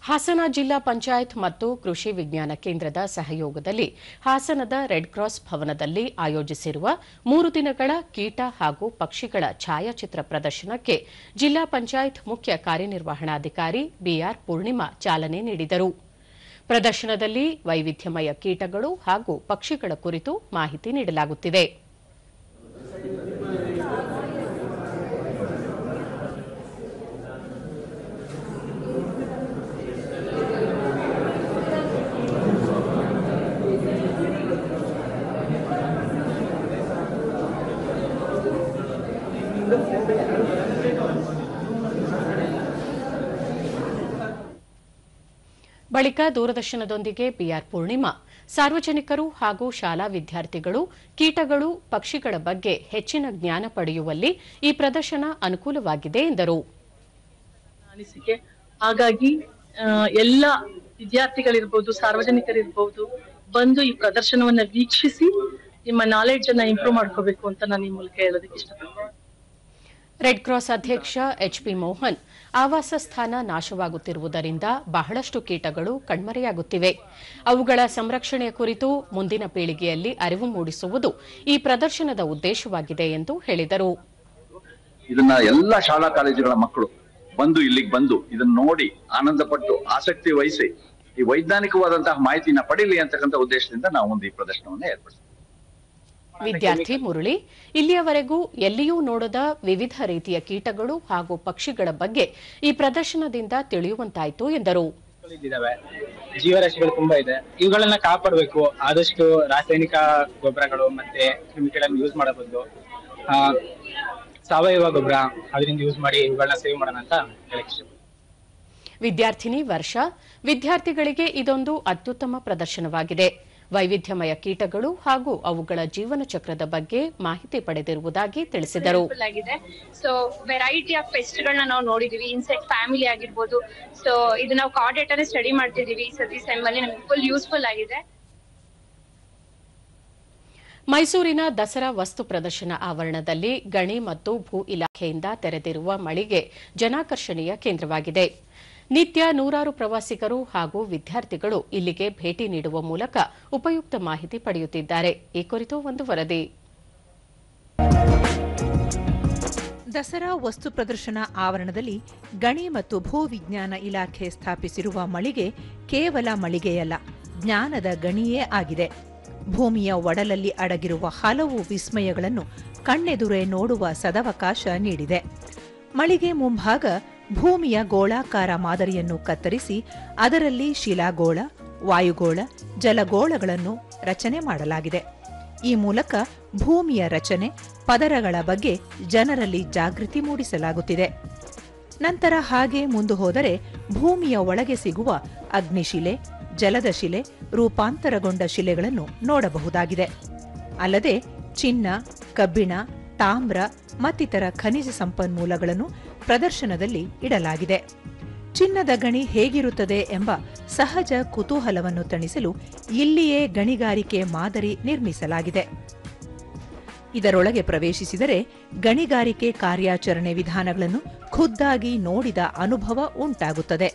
ಹಾಸನ ಜಿಲ್ಲಾ ಪಂಚಾಯತ್ ಮತ್ತು ಕೃಷಿ ವಿಜ್ಞಾನ ಕೇಂದ್ರದ ಸಹಯೋಗದಲ್ಲಿ ಹಾಸನದ ರೆಡ್ ಕ್ರಾಸ್ ಭವನದಲ್ಲಿ ಆಯೋಜಿಸಿರುವ 3 ದಿನಗಳ ಕೀಟ ಹಾಗೂ ಪಕ್ಷಿಗಳ ಛಾಯಾಚಿತ್ರ ಪ್ರದರ್ಶನಕ್ಕೆ ಜಿಲ್ಲಾ ಪಂಚಾಯತ್ ಮುಖ್ಯ ಕಾರ್ಯನಿರ್ವಹಣಾಧಿಕಾರಿ ಬಿಆರ್ ಪೂರ್ಣಿಮಾ ಚಾಲನೆ ನೀಡಿದರು. ಪ್ರದರ್ಶನದಲ್ಲಿ ವೈವಿಧ್ಯಮಯ ಕೀಟಗಳು ಹಾಗೂ ಪಕ್ಷಿಗಳ ಕುರಿತು ಮಾಹಿತಿ ನೀಡಲಾಗುತ್ತಿದೆ. ಬಳಿಕ ದೂರದರ್ಶನದೊಂದಿಗೆ ಬಿಆರ್ ಪೂರ್ಣಿಮಾ ಸಾರ್ವಜನಿಕರು ಹಾಗೂ ಶಾಲಾ ವಿದ್ಯಾರ್ಥಿಗಳು ಕೀಟಗಳು, ಪಕ್ಷಿಗಳ ಬಗ್ಗೆ ಹೆಚ್ಚಿನ ಜ್ಞಾನ ಪಡೆಯುವಲ್ಲಿ ಈ ಪ್ರದರ್ಶನ ಅನುಕೂಲವಾಗಿದೆ ಎಂದರು. ಹಾಗಾಗಿ ಎಲ್ಲ ವಿದ್ಯಾರ್ಥಿಗಳಿರ್ಬೋದು, ಸಾರ್ವಜನಿಕರಿರ್ಬೋದು ಬಂದು ಈ ಪ್ರದರ್ಶನವನ್ನ ವೀಕ್ಷಿಸಿ ನಿಮ್ಮ ನಾಲೆಡ್ಜ್ ಅನ್ನ ಇಂಪ್ರೂವ್ ಮಾಡ್ಕೋಬೇಕು ಅಂತ ನಾನು ಈ ಮೂಲಕ ಹೇಳೋದಕ್ಕೆ ಇಷ್ಟಪಡ್ತೀನಿ. ರೆಡ್ ಕ್ರಾಸ್ ಅಧ್ಯಕ್ಷ ಎಚ್ಪಿ ಮೋಹನ್ ಆವಾಸ ಸ್ಥಾನ ನಾಶವಾಗುತ್ತಿರುವುದರಿಂದ ಬಹಳಷ್ಟು ಕೀಟಗಳು ಕಣ್ಮರೆಯಾಗುತ್ತಿವೆ. ಅವುಗಳ ಸಂರಕ್ಷಣೆಯ ಕುರಿತು ಮುಂದಿನ ಪೀಳಿಗೆಯಲ್ಲಿ ಅರಿವು ಮೂಡಿಸುವುದು ಈ ಪ್ರದರ್ಶನದ ಉದ್ದೇಶವಾಗಿದೆ ಎಂದು ಹೇಳಿದರು. ಇದನ್ನ ಎಲ್ಲಾ ಶಾಲಾ ಕಾಲೇಜುಗಳ ಮಕ್ಕಳು ಬಂದು ಇಲ್ಲಿಗೆ ಬಂದು ಇದನ್ನ ನೋಡಿ ಆನಂದಪಟ್ಟು ಆಸಕ್ತಿ ವಹಿಸಿ ಈ ವೈಜ್ಞಾನಿಕವಾದಂತಹ ಮಾಹಿತಿನ ಪಡೀಲಿ ಅಂತಕ್ಕಂಥ ಉದ್ದೇಶದಿಂದ ನಾವು ಒಂದು ಈ ಪ್ರದರ್ಶನವನ್ನು ಏರ್ಪಡಿಸಿದ್ದೇವೆ. ವಿದ್ಯಾರ್ಥಿ ಮುರಳಿ ಇಲ್ಲಿಯವರೆಗೂ ಎಲ್ಲಿಯೂ ನೋಡದ ವಿವಿಧ ರೀತಿಯ ಕೀಟಗಳು ಹಾಗೂ ಪಕ್ಷಿಗಳ ಬಗ್ಗೆ ಈ ಪ್ರದರ್ಶನದಿಂದ ತಿಳಿಯುವಂತಾಯಿತು ಎಂದರು. ಜೀವರಾಶಿಗಳು ತುಂಬಾ ಇದೆ, ಇವುಗಳನ್ನ ಕಾಪಾಡಬೇಕು. ಆದಷ್ಟು ರಾಸಾಯನಿಕ ಗೊಬ್ಬರಗಳು ಮತ್ತೆ ಕೆಮಿಕಲ್ ಯೂಸ್ ಮಾಡೋ ಬದಲು ಸಾವಯವ ಗೊಬ್ಬರ ಅದರಿಂದ ಯೂಸ್ ಮಾಡಿ ಇವುಗಳನ್ನ ಸೇವ್ ಮಾಡೋಣ ಅಂತ ಹೇಳಕ್ಕೆ. ವಿದ್ಯಾರ್ಥಿನಿ ವರ್ಷ ವಿದ್ಯಾರ್ಥಿಗಳಿಗೆ ಇದೊಂದು ಅತ್ಯುತ್ತಮ ಪ್ರದರ್ಶನವಾಗಿದೆ. ವೈವಿಧ್ಯಮಯ ಕೀಟಗಳು ಹಾಗೂ ಅವುಗಳ ಜೀವನ ಚಕ್ರದ ಬಗ್ಗೆ ಮಾಹಿತಿ ಪಡೆದಿರುವುದಾಗಿ ತಿಳಿಸಿದರು. ಸೊ ವೆರೈಟಿ ಆಫ್ ಪೆಸ್ಟ್ ಗಳನ್ನ ನಾವು ನೋಡಿದೀವಿ, ಇನ್ಸೆಕ್ಟ್ ಫ್ಯಾಮಿಲಿ ಆಗಿರ್ಬೋದು. ಸೊ ಇದು ನಾವು ಕಾರ್ಡೇಟಾನೇ ಸ್ಟಡಿ ಮಾಡ್ತಿದೀವಿ ಸತಿ ಸೆಮ್ ಅಲ್ಲಿ, ನಮಗೆ ಫುಲ್ ಯೂಸ್ಫುಲ್ ಆಗಿದೆ. ಮೈಸೂರಿನ ದಸರಾ ವಸ್ತು ಪ್ರದರ್ಶನ ಆವರಣದಲ್ಲಿ ಗಣಿ ಮತ್ತು ಭೂ ಇಲಾಖೆಯಿಂದ ತೆರೆದಿರುವ ಮಳಿಗೆ ಜನಾಕರ್ಷಣೆಯ ಕೇಂದ್ರವಾಗಿದೆ. ನಿತ್ಯ ನೂರಾರು ಪ್ರವಾಸಿಗರು ಹಾಗೂ ವಿದ್ಯಾರ್ಥಿಗಳು ಇಲ್ಲಿಗೆ ಭೇಟಿ ನೀಡುವ ಮೂಲಕ ಉಪಯುಕ್ತ ಮಾಹಿತಿ ಪಡೆಯುತ್ತಿದ್ದಾರೆ. ಈ ಕುರಿತು ಒಂದು ವರದಿ. ದಸರಾ ವಸ್ತು ಪ್ರದರ್ಶನ ಆವರಣದಲ್ಲಿ ಗಣಿ ಮತ್ತು ಭೂ ವಿಜ್ಞಾನ ಇಲಾಖೆ ಸ್ಥಾಪಿಸಿರುವ ಮಳಿಗೆ ಕೇವಲ ಮಳಿಗೆಯಲ್ಲ, ಜ್ಞಾನದ ಗಣಿಯೇ ಆಗಿದೆ. ಭೂಮಿಯ ಒಡಲಲ್ಲಿ ಅಡಗಿರುವ ಹಲವು ವಿಸ್ಮಯಗಳನ್ನು ಕಣ್ಣೆದುರೇ ನೋಡುವ ಸದವಕಾಶ ನೀಡಿದೆ. ಮಳಿಗೆ ಮುಂಭಾಗ ಭೂಮಿಯ ಗೋಳಾಕಾರ ಮಾದರಿಯನ್ನು ಕತ್ತರಿಸಿ ಅದರಲ್ಲಿ ಶಿಲಾಗೋಳ, ವಾಯುಗೋಳ, ಜಲಗೋಳಗಳನ್ನು ರಚನೆ ಮಾಡಲಾಗಿದೆ. ಈ ಮೂಲಕ ಭೂಮಿಯ ರಚನೆ, ಪದರಗಳ ಬಗ್ಗೆ ಜನರಲ್ಲಿ ಜಾಗೃತಿ ಮೂಡಿಸಲಾಗುತ್ತಿದೆ. ನಂತರ ಹಾಗೆ ಮುಂದೆ ಹೋದರೆ ಭೂಮಿಯ ಒಳಗೆ ಸಿಗುವ ಅಗ್ನಿಶಿಲೆ, ಜಲದ ಶಿಲೆ, ರೂಪಾಂತರಗೊಂಡ ಶಿಲೆಗಳನ್ನು ನೋಡಬಹುದಾಗಿದೆ. ಅಲ್ಲದೆ ಚಿನ್ನ, ಕಬ್ಬಿಣ, ತಾಮ್ರ ಮತ್ತಿತರ ಖನಿಜ ಸಂಪನ್ಮೂಲಗಳನ್ನು ಪ್ರದರ್ಶನದಲ್ಲಿ ಇಡಲಾಗಿದೆ. ಚಿನ್ನದ ಗಣಿ ಹೇಗಿರುತ್ತದೆ ಎಂಬ ಸಹಜ ಕುತೂಹಲವನ್ನು ತಣಿಸಲು ಇಲ್ಲಿಯೇ ಗಣಿಗಾರಿಕೆ ಮಾದರಿ ನಿರ್ಮಿಸಲಾಗಿದೆ. ಇದರೊಳಗೆ ಪ್ರವೇಶಿಸಿದರೆ ಗಣಿಗಾರಿಕೆ ಕಾರ್ಯಾಚರಣೆ ವಿಧಾನಗಳನ್ನು ಖುದ್ದಾಗಿ ನೋಡಿದ ಅನುಭವ ಉಂಟಾಗುತ್ತದೆ.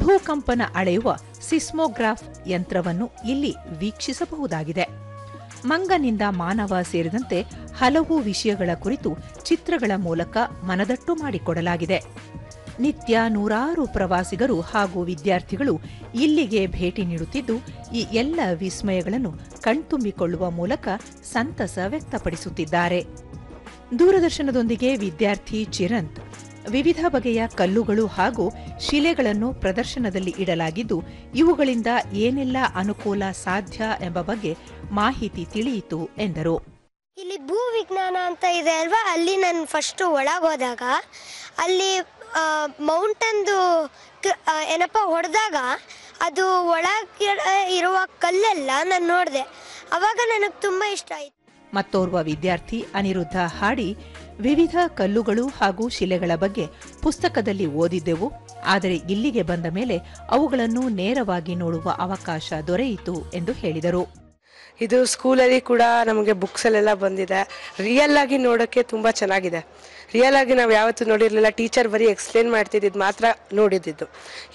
ಭೂಕಂಪನ ಅಳೆಯುವ ಸಿಸ್ಮೋಗ್ರಾಫ್ ಯಂತ್ರವನ್ನು ಇಲ್ಲಿ ವೀಕ್ಷಿಸಬಹುದಾಗಿದೆ. ಮಂಗನಿಂದ ಮಾನವ ಸೇರಿದಂತೆ ಹಲವು ವಿಷಯಗಳ ಕುರಿತು ಚಿತ್ರಗಳ ಮೂಲಕ ಮನದಟ್ಟು ಮಾಡಿಕೊಡಲಾಗಿದೆ. ನಿತ್ಯ ನೂರಾರು ಪ್ರವಾಸಿಗರು ಹಾಗೂ ವಿದ್ಯಾರ್ಥಿಗಳು ಇಲ್ಲಿಗೆ ಭೇಟಿ ನೀಡುತ್ತಿದ್ದು ಈ ಎಲ್ಲ ವಿಸ್ಮಯಗಳನ್ನು ಕಣ್ತುಂಬಿಕೊಳ್ಳುವ ಮೂಲಕ ಸಂತಸ ವ್ಯಕ್ತಪಡಿಸುತ್ತಿದ್ದಾರೆ. ದೂರದರ್ಶನದೊಂದಿಗೆ ವಿದ್ಯಾರ್ಥಿ ಚಿರಂತ್ ವಿವಿಧ ಬಗೆಯ ಕಲ್ಲುಗಳು ಹಾಗೂ ಶಿಲೆಗಳನ್ನು ಪ್ರದರ್ಶನದಲ್ಲಿ ಇಡಲಾಗಿದ್ದು ಇವುಗಳಿಂದ ಏನೆಲ್ಲ ಅನುಕೂಲ ಸಾಧ್ಯ ಎಂಬ ಬಗ್ಗೆ ಮಾಹಿತಿ ತಿಳಿಯಿತು ಎಂದರು. ಇಲ್ಲಿ ಭೂ ವಿಜ್ಞಾನ ಅಂತ ಇದೆ ಅಲ್ವಾ, ಅಲ್ಲಿ ನಾನು ಫಸ್ಟ್ ಒಳಗೋದಾಗ ಅಲ್ಲಿ ಮೌಂಟನ್ದು ಏನಪ್ಪ ಹೊಡೆದಾಗ ಅದು ಒಳಗೆ ಇರುವ ಕಲ್ಲೆಲ್ಲ ನಾನು ನೋಡಿದೆ. ಅವಾಗ ನನಗೆ ತುಂಬಾ ಇಷ್ಟ ಆಯಿತು. ಮತ್ತೋರ್ವ ವಿದ್ಯಾರ್ಥಿ ಅನಿರುದ್ಧ ಹಾಡಿ ವಿವಿಧ ಕಲ್ಲುಗಳು ಹಾಗೂ ಶಿಲೆಗಳ ಬಗ್ಗೆ ಪುಸ್ತಕದಲ್ಲಿ ಓದಿದ್ದೆವು, ಆದರೆ ಇಲ್ಲಿಗೆ ಬಂದ ಮೇಲೆ ಅವುಗಳನ್ನು ನೇರವಾಗಿ ನೋಡುವ ಅವಕಾಶ ದೊರೆಯಿತು ಎಂದು ಹೇಳಿದರು. ಇದು ಸ್ಕೂಲಲ್ಲಿ ಕೂಡ ನಮಗೆ ಬುಕ್ಸಲ್ಲೆಲ್ಲ ಬಂದಿದೆ. ರಿಯಲ್ ಆಗಿ ನೋಡೋಕ್ಕೆ ತುಂಬ ಚೆನ್ನಾಗಿದೆ. ರಿಯಲ್ ಆಗಿ ನಾವು ಯಾವತ್ತೂ ನೋಡಿರಲಿಲ್ಲ. ಟೀಚರ್ ಬರೀ ಎಕ್ಸ್ಪ್ಲೇನ್ ಮಾಡ್ತಿದ್ದು ಮಾತ್ರ ನೋಡಿದ್ದು.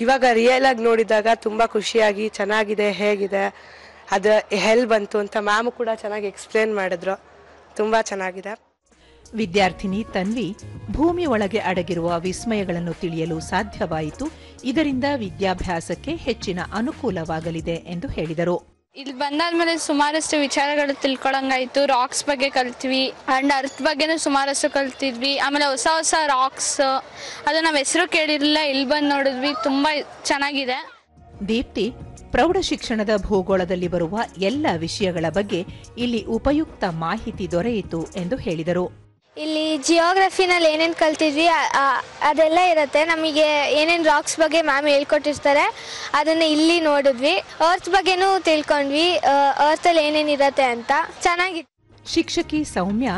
ಇವಾಗ ರಿಯಲ್ ಆಗಿ ನೋಡಿದಾಗ ತುಂಬ ಖುಷಿಯಾಗಿ ಚೆನ್ನಾಗಿದೆ, ಹೇಗಿದೆ, ಅದು ಹೆಲ್ ಬಂತು ಅಂತ ಮ್ಯಾಮ್ ಕೂಡ ಚೆನ್ನಾಗಿ ಎಕ್ಸ್ಪ್ಲೇನ್ ಮಾಡಿದ್ರು. ತುಂಬ ಚೆನ್ನಾಗಿದೆ. ವಿದ್ಯಾರ್ಥಿನಿ ತನ್ವಿ ಭೂಮಿ ಒಳಗೆ ಅಡಗಿರುವ ವಿಸ್ಮಯಗಳನ್ನು ತಿಳಿಯಲು ಸಾಧ್ಯವಾಯಿತು. ಇದರಿಂದ ವಿದ್ಯಾಭ್ಯಾಸಕ್ಕೆ ಹೆಚ್ಚಿನ ಅನುಕೂಲವಾಗಲಿದೆ ಎಂದು ಹೇಳಿದರು. ಇಲ್ಲಿ ಬಂದಾದ್ಮೇಲೆ ಸುಮಾರಷ್ಟು ವಿಚಾರಗಳು ತಿಳ್ಕೊಳಂಗಾಯ್ತು. ರಾಕ್ಸ್ ಬಗ್ಗೆ ಕಲ್ತ್ವಿ ಅಂಡ್ ಅರ್ತ್ ಬಗ್ಗೆನೂ ಸುಮಾರಷ್ಟು ಕಲ್ತಿದ್ವಿ. ಆಮೇಲೆ ಹೊಸ ಹೊಸ ರಾಕ್ಸ್ ಅದು ನಾವು ಹೆಸರು ಕೇಳಿರಲಿಲ್ಲ, ಇಲ್ಲಿ ಬಂದು ನೋಡಿದ್ವಿ. ತುಂಬಾ ಚೆನ್ನಾಗಿದೆ. ದೀಪ್ತಿ ಪ್ರೌಢ ಶಿಕ್ಷಣದ ಭೂಗೋಳದಲ್ಲಿ ಬರುವ ಎಲ್ಲ ವಿಷಯಗಳ ಬಗ್ಗೆ ಇಲ್ಲಿ ಉಪಯುಕ್ತ ಮಾಹಿತಿ ದೊರೆಯಿತು ಎಂದು ಹೇಳಿದರು. ಇಲ್ಲಿ ಜಿಯೋಗ್ರಫಿನಲ್ಲಿ ಏನೇನು ಕಲ್ತಿದ್ವಿ ಅದೆಲ್ಲ ಇರುತ್ತೆ. ನಮಗೆ ಏನೇನು ರಾಕ್ಸ್ ಬಗ್ಗೆ ಮ್ಯಾಮ್ ಹೇಳ್ಕೊಟ್ಟಿರ್ತಾರೆ ಅದನ್ನು ಇಲ್ಲಿ ನೋಡಿದ್ವಿ. ಅರ್ತ್ ಬಗ್ಗೆನೂ ತಿಳ್ಕೊಂಡ್ವಿ, ಅರ್ತಲ್ಲಿ ಏನೇನಿರತ್ತೆ ಅಂತ. ಚೆನ್ನಾಗಿತ್ತು. ಶಿಕ್ಷಕಿ ಸೌಮ್ಯ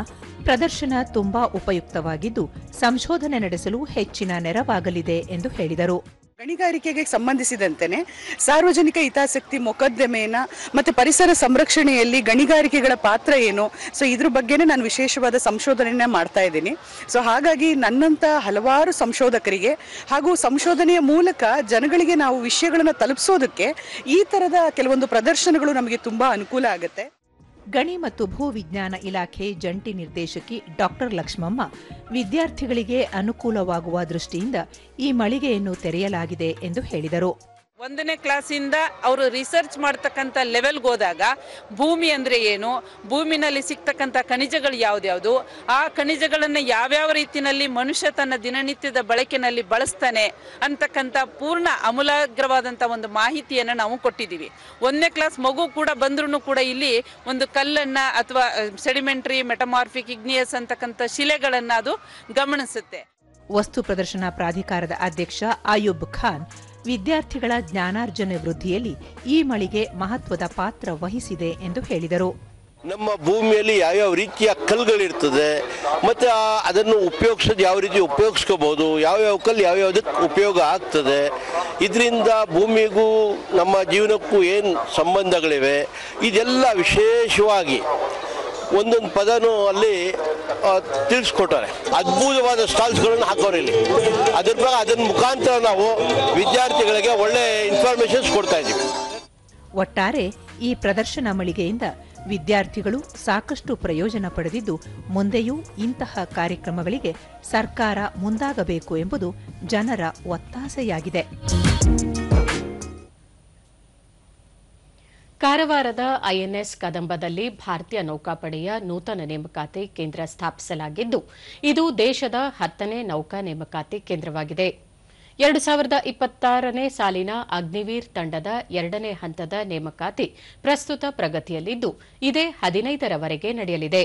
ಪ್ರದರ್ಶನ ತುಂಬಾ ಉಪಯುಕ್ತವಾಗಿದ್ದು ಸಂಶೋಧನೆ ನಡೆಸಲು ಹೆಚ್ಚಿನ ನೆರವಾಗಲಿದೆ ಎಂದು ಹೇಳಿದರು. ಗಣಿಗಾರಿಕೆಗೆ ಸಂಬಂಧಿಸಿದಂತೆಯೇ ಸಾರ್ವಜನಿಕ ಹಿತಾಸಕ್ತಿ ಮೊಕದ್ದಮೆಯನ್ನ ಮತ್ತೆ ಪರಿಸರ ಸಂರಕ್ಷಣೆಯಲ್ಲಿ ಗಣಿಗಾರಿಕೆಗಳ ಪಾತ್ರ ಏನು, ಸೊ ಇದ್ರ ಬಗ್ಗೆನೇ ನಾನು ವಿಶೇಷವಾದ ಸಂಶೋಧನೆಯನ್ನ ಮಾಡ್ತಾ ಇದ್ದೀನಿ. ಸೊ ಹಾಗಾಗಿ ನನ್ನಂತ ಹಲವಾರು ಸಂಶೋಧಕರಿಗೆ ಹಾಗೂ ಸಂಶೋಧನೆಯ ಮೂಲಕ ಜನಗಳಿಗೆ ನಾವು ವಿಷಯಗಳನ್ನು ತಲುಪಿಸೋದಕ್ಕೆ ಈ ತರದ ಕೆಲವೊಂದು ಪ್ರದರ್ಶನಗಳು ನಮಗೆ ತುಂಬಾ ಅನುಕೂಲ ಆಗುತ್ತೆ. ಗಣಿ ಮತ್ತು ಭೂ ವಿಜ್ಞಾನ ಇಲಾಖೆ ಜಂಟಿ ನಿರ್ದೇಶಕಿ ಡಾಕ್ಟರ್ ಲಕ್ಷ್ಮಮ್ಮ ವಿದ್ಯಾರ್ಥಿಗಳಿಗೆ ಅನುಕೂಲವಾಗುವ ದೃಷ್ಟಿಯಿಂದ ಈ ಮಳಿಗೆಯನ್ನು ತೆರೆಯಲಾಗಿದೆ ಎಂದು ಹೇಳಿದರು. 1ನೇ ಕ್ಲಾಸಿಂದ ಅವರು ರಿಸರ್ಚ್ ಮಾಡ್ತಕ್ಕಂಥ ಲೆವೆಲ್ಗೆ ಹೋದಾಗ ಭೂಮಿ ಅಂದರೆ ಏನು, ಭೂಮಿನಲ್ಲಿ ಸಿಗ್ತಕ್ಕಂಥ ಖನಿಜಗಳು ಯಾವ್ದ್ಯಾವುದು, ಆ ಖನಿಜಗಳನ್ನು ಯಾವ್ಯಾವ ರೀತಿಯಲ್ಲಿ ಮನುಷ್ಯ ತನ್ನ ದಿನನಿತ್ಯದ ಬಳಕೆನಲ್ಲಿ ಬಳಸ್ತಾನೆ ಅಂತಕ್ಕಂಥ ಪೂರ್ಣ ಅಮೂಲಾಗ್ರವಾದಂಥ ಒಂದು ಮಾಹಿತಿಯನ್ನು ನಾವು ಕೊಟ್ಟಿದ್ದೀವಿ. 1ನೇ ಕ್ಲಾಸ್ ಮಗು ಕೂಡ ಬಂದ್ರೂ ಕೂಡ ಇಲ್ಲಿ ಒಂದು ಕಲ್ಲನ್ನು ಅಥವಾ ಸೆಡಿಮೆಂಟ್ರಿ, ಮೆಟಮಾರ್ಫಿಕ್, ಇಗ್ನಿಯಸ್ ಅಂತಕ್ಕಂಥ ಶಿಲೆಗಳನ್ನು ಅದು ಗಮನಿಸುತ್ತೆ. ವಸ್ತು ಪ್ರದರ್ಶನ ಪ್ರಾಧಿಕಾರದ ಅಧ್ಯಕ್ಷ ಆಯುಬ್ ಖಾನ್ ವಿದ್ಯಾರ್ಥಿಗಳ ಜ್ಞಾನಾರ್ಜನೆ ವೃದ್ಧಿಯಲ್ಲಿ ಈ ಮಳಿಗೆ ಮಹತ್ವದ ಪಾತ್ರ ವಹಿಸಿದೆ ಎಂದು ಹೇಳಿದರು. ನಮ್ಮ ಭೂಮಿಯಲ್ಲಿ ಯಾವ್ಯಾವ ರೀತಿಯ ಕಲ್ಲುಗಳಿರ್ತದೆ ಮತ್ತು ಅದನ್ನು ಉಪಯೋಗಿಸೋದು ಯಾವ ರೀತಿ ಉಪಯೋಗಿಸ್ಕೋಬಹುದು, ಯಾವ್ಯಾವ ಕಲ್ಲು ಯಾವ್ಯಾವುದಕ್ಕೆ ಉಪಯೋಗ ಆಗ್ತದೆ, ಇದರಿಂದ ಭೂಮಿಗೂ ನಮ್ಮ ಜೀವನಕ್ಕೂ ಏನು ಸಂಬಂಧಗಳಿವೆ, ಇದೆಲ್ಲ ವಿಶೇಷವಾಗಿ ಒಂದೊಂದು ಪದನೂ ಅಲ್ಲಿ ತಿಳಿಸ್ಕೊಟ್ಟಾರೆ. ಅದ್ಭುತವಾದ ಸ್ಟಾಲ್ಸ್ಗಳನ್ನು ಹಾಕೋರು ಇಲ್ಲಿ. ಅದರ ಮುಖಾಂತರ ನಾವು ವಿದ್ಯಾರ್ಥಿಗಳಿಗೆ ಒಳ್ಳೆ ಇನ್ಫಾರ್ಮೇಶನ್ಸ್ ಕೊಡ್ತಾ ಇದ್ದೀವಿ. ಒಟ್ಟಾರೆ ಈ ಪ್ರದರ್ಶನ ಮಳಿಗೆಯಿಂದ ವಿದ್ಯಾರ್ಥಿಗಳು ಸಾಕಷ್ಟು ಪ್ರಯೋಜನ ಪಡೆದಿದ್ದು ಮುಂದೆಯೂ ಇಂತಹ ಕಾರ್ಯಕ್ರಮಗಳಿಗೆ ಸರ್ಕಾರ ಮುಂದಾಗಬೇಕು ಎಂಬುದು ಜನರ ಒತ್ತಾಸೆಯಾಗಿದೆ. ಕಾರವಾರದ ಐಎನ್ಎಸ್ ಕದಂಬದಲ್ಲಿ ಭಾರತೀಯ ನೌಕಾಪಡೆಯ ನೂತನ ನೇಮಕಾತಿ ಕೇಂದ್ರ ಸ್ಥಾಪಿಸಲಾಗಿದ್ದು ಇದು ದೇಶದ 10ನೇ ನೌಕಾ ನೇಮಕಾತಿ ಕೇಂದ್ರವಾಗಿದೆ. 2026ನೇ ಸಾಲಿನ ಅಗ್ನಿವೀರ್ ತಂಡದ 2ನೇ ಹಂತದ ನೇಮಕಾತಿ ಪ್ರಸ್ತುತ ಪ್ರಗತಿಯಲ್ಲಿದ್ದು ಇದೇ 15ರವರೆಗೆ ನಡೆಯಲಿದೆ.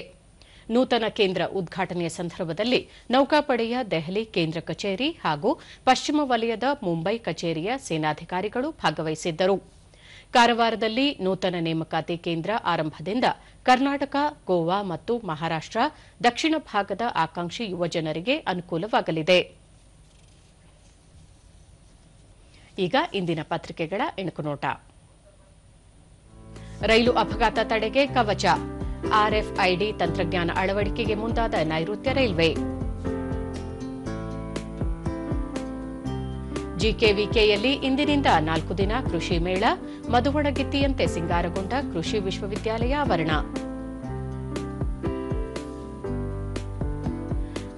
ನೂತನ ಕೇಂದ್ರ ಉದ್ಘಾಟನೆಯ ಸಂದರ್ಭದಲ್ಲಿ ನೌಕಾಪಡೆಯ ದೆಹಲಿ ಕೇಂದ್ರ ಕಚೇರಿ ಹಾಗೂ ಪಶ್ಚಿಮ ವಲಯದ ಮುಂಬೈ ಕಚೇರಿಯ ಸೇನಾಧಿಕಾರಿಗಳು ಭಾಗವಹಿಸಿದ್ದರು. ಕಾರವಾರದಲ್ಲಿ ನೂತನ ನೇಮಕಾತಿ ಕೇಂದ್ರ ಆರಂಭದಿಂದ ಕರ್ನಾಟಕ, ಗೋವಾ ಮತ್ತು ಮಹಾರಾಷ್ಟ್ರ ದಕ್ಷಿಣ ಭಾಗದ ಆಕಾಂಕ್ಷಿ ಯುವಜನರಿಗೆ ಅನುಕೂಲವಾಗಲಿದೆ. ಈಗ ಇಂದಿನ ಪತ್ರಿಕೆಗಳ ಇಣುಕುನೋಟ. ರೈಲು ಅಪಘಾತ ತಡೆಗೆ ಕವಚ, ಆರ್ಎಫ್ಐಡಿ ತಂತ್ರಜ್ಞಾನ ಅಳವಡಿಕೆಗೆ ಮುಂದಾದ ನೈಋತ್ಯ ರೈಲ್ವೆ. ಜಿಕೆವಿಕೆಯಲ್ಲಿ ಇಂದಿನಿಂದ 4 ದಿನ ಕೃಷಿ ಮೇಳ, ಮಧುವಣಗಿತ್ತಿಯಂತೆ ಸಿಂಗಾರಗೊಂಡ ಕೃಷಿ ವಿಶ್ವವಿದ್ಯಾಲಯ ಆವರಣ.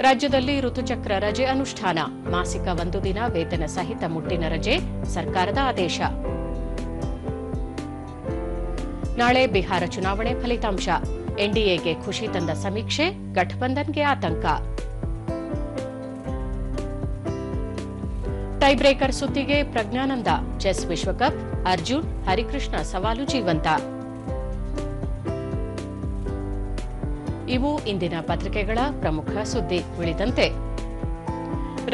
ರಾಜ್ಯದಲ್ಲಿ ಋತುಚಕ್ರ ರಜೆ ಅನುಷ್ಠಾನ, ಮಾಸಿಕ 1 ದಿನ ವೇತನ ಸಹಿತ ಮುಟ್ಟಿನ ರಜೆ, ಸರ್ಕಾರದ ಆದೇಶ. ನಾಳೆ ಬಿಹಾರ ಚುನಾವಣೆ ಫಲಿತಾಂಶ, ಎನ್ಡಿಎಗೆ ಖುಷಿ ತಂದ ಸಮೀಕ್ಷೆ, ಗಠಬಂಧನ್ಗೆ ಆತಂಕ. ಟೈ ಬ್ರೇಕರ್ ಸುತ್ತಿಗೆ ಪ್ರಜ್ಞಾನಂದ, ಚೆಸ್ ವಿಶ್ವಕಪ್, ಅರ್ಜುನ್ ಹರಿಕೃಷ್ಣ ಸವಾಲು ಜೀವಂತ. ಇವು ಇಂದಿನ ಪತ್ರಿಕೆಗಳ ಪ್ರಮುಖ ಸುದ್ದಿ. ಉಳಿದಂತೆ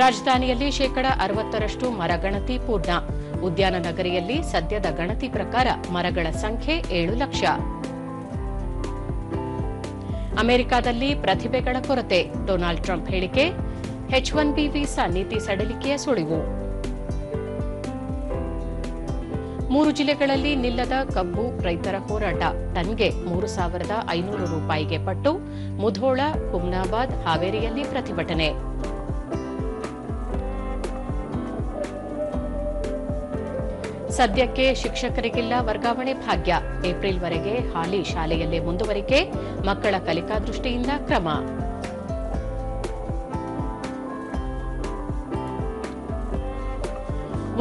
ರಾಜಧಾನಿಯಲ್ಲಿ 60% ಮರ ಗಣತಿ ಪೂರ್ಣ, ಉದ್ಯಾನ ನಗರಿಯಲ್ಲಿ ಸದ್ಯದ ಗಣತಿ ಪ್ರಕಾರ ಮರಗಳ ಸಂಖ್ಯೆ 7 ಲಕ್ಷ. ಅಮೆರಿಕದಲ್ಲಿ ಪ್ರತಿಭೆಗಳ ಕೊರತೆ, ಡೊನಾಲ್ಡ್ ಟ್ರಂಪ್ ಹೇಳಿಕೆ, H-1B ವೀಸಾ ನೀತಿ ಸಡಿಲಿಕೆಯ ಸುಳಿವು. 3 ಜಿಲ್ಲೆಗಳಲ್ಲಿ ನಿಲ್ಲದ ಕಬ್ಬು ರೈತರ ಹೋರಾಟ, ಟನ್ಗೆ 3,500 ರೂಪಾಯಿಗೆ ಪಟ್ಟು, ಮುಧೋಳ, ಹುಮ್ನಾಬಾದ್, ಹಾವೇರಿಯಲ್ಲಿ ಪ್ರತಿಭಟನೆ. ಸದ್ಯಕ್ಕೆ ಶಿಕ್ಷಕರಿಗಿಲ್ಲ ವರ್ಗಾವಣೆ ಭಾಗ್ಯ, ಏಪ್ರಿಲ್ವರೆಗೆ ಹಾಲಿ ಶಾಲೆಯಲ್ಲೇ ಮುಂದುವರಿಕೆ, ಮಕ್ಕಳ ಕಲಿಕಾ ದೃಷ್ಟಿಯಿಂದ ಕ್ರಮ.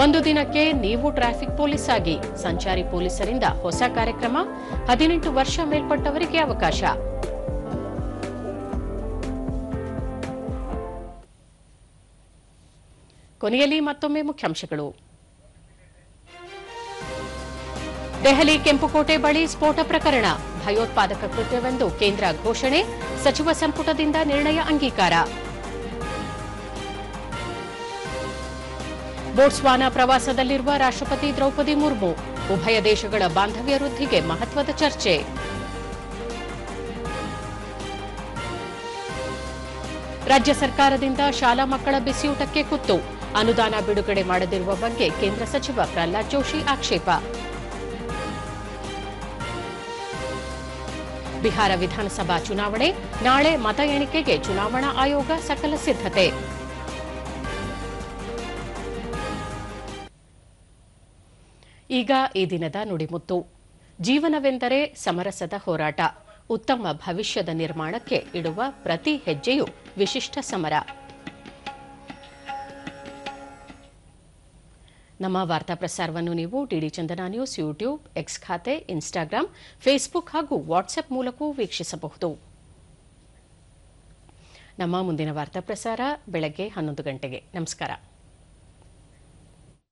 ಒಂದು ದಿನಕ್ಕೆ ನೀವು ಟ್ರಾಫಿಕ್ ಪೊಲೀಸ್ ಆಗಿ, ಸಂಚಾರಿ ಪೊಲೀಸರಿಂದ ಹೊಸ ಕಾರ್ಯಕ್ರಮ, 18 ವರ್ಷ ಮೇಲ್ಪಟ್ಟವರಿಗೆ ಅವಕಾಶ. ಕೊನೆಯಲ್ಲಿ ಮತ್ತೊಮ್ಮೆ ಮುಖ್ಯಾಂಶಗಳು. ದೆಹಲಿ ಕೆಂಪುಕೋಟೆ ಬಳಿ ಸ್ಫೋಟ ಪ್ರಕರಣ, ಭಯೋತ್ಪಾದಕ ಕೃತ್ಯವೆಂದು ಕೇಂದ್ರ ಘೋಷಣೆ, ಸಚಿವ ಸಂಪುಟದಿಂದ ನಿರ್ಣಯ ಅಂಗೀಕಾರ. ಬೋಟ್ಸ್ವಾನಾ ಪ್ರವಾಸದಲ್ಲಿರುವ ರಾಷ್ಟ್ರಪತಿ ದ್ರೌಪದಿ ಮುರ್ಮು, ಉಭಯ ದೇಶಗಳ ಬಾಂಧವ್ಯ ವೃದ್ಧಿಗೆ ಮಹತ್ವದ ಚರ್ಚೆ. ರಾಜ್ಯ ಸರ್ಕಾರದಿಂದ ಶಾಲಾ ಮಕ್ಕಳ ಬಿಸಿಯೂಟಕ್ಕೆ ಕುತ್ತು, ಅನುದಾನ ಬಿಡುಗಡೆ ಮಾಡದಿರುವ ಬಗ್ಗೆ ಕೇಂದ್ರ ಸಚಿವ ಪ್ರಹ್ಲಾದ್ ಜೋಶಿ ಆಕ್ಷೇಪ. ಬಿಹಾರ ವಿಧಾನಸಭಾ ಚುನಾವಣೆ, ನಾಳೆ ಮತ ಎಣಿಕೆಗೆ ಚುನಾವಣಾ ಆಯೋಗ ಸಕಲ ಸಿದ್ಧತೆ. ಈಗ ಈ ದಿನದ ನುಡಿಮುತ್ತು. ಜೀವನವೆಂದರೆ ಸಮರಸದ ಹೋರಾಟ, ಉತ್ತಮ ಭವಿಷ್ಯದ ನಿರ್ಮಾಣಕ್ಕೆ ಇಡುವ ಪ್ರತಿ ಹೆಜ್ಜೆಯು ವಿಶಿಷ್ಟ ಸಮರ. ನಮ್ಮ ವಾರ್ತಾ ಪ್ರಸಾರವನ್ನು ನೀವು ಡಿಡಿ ಚಂದನ ನ್ಯೂಸ್ ಯೂಟ್ಯೂಬ್, ಎಕ್ಸ್ ಖಾತೆ, ಇನ್ಸ್ಟಾಗ್ರಾಂ, ಫೇಸ್ಬುಕ್ ಹಾಗೂ ವಾಟ್ಸ್ಆಪ್ ಮೂಲಕವೂ ವೀಕ್ಷಿಸಬಹುದು. ನಮ್ಮ ಮುಂದಿನ ವಾರ್ತಾ ಪ್ರಸಾರ ಬೆಳಗ್ಗೆ 11 ಗಂಟೆಗೆ. ನಮಸ್ಕಾರ.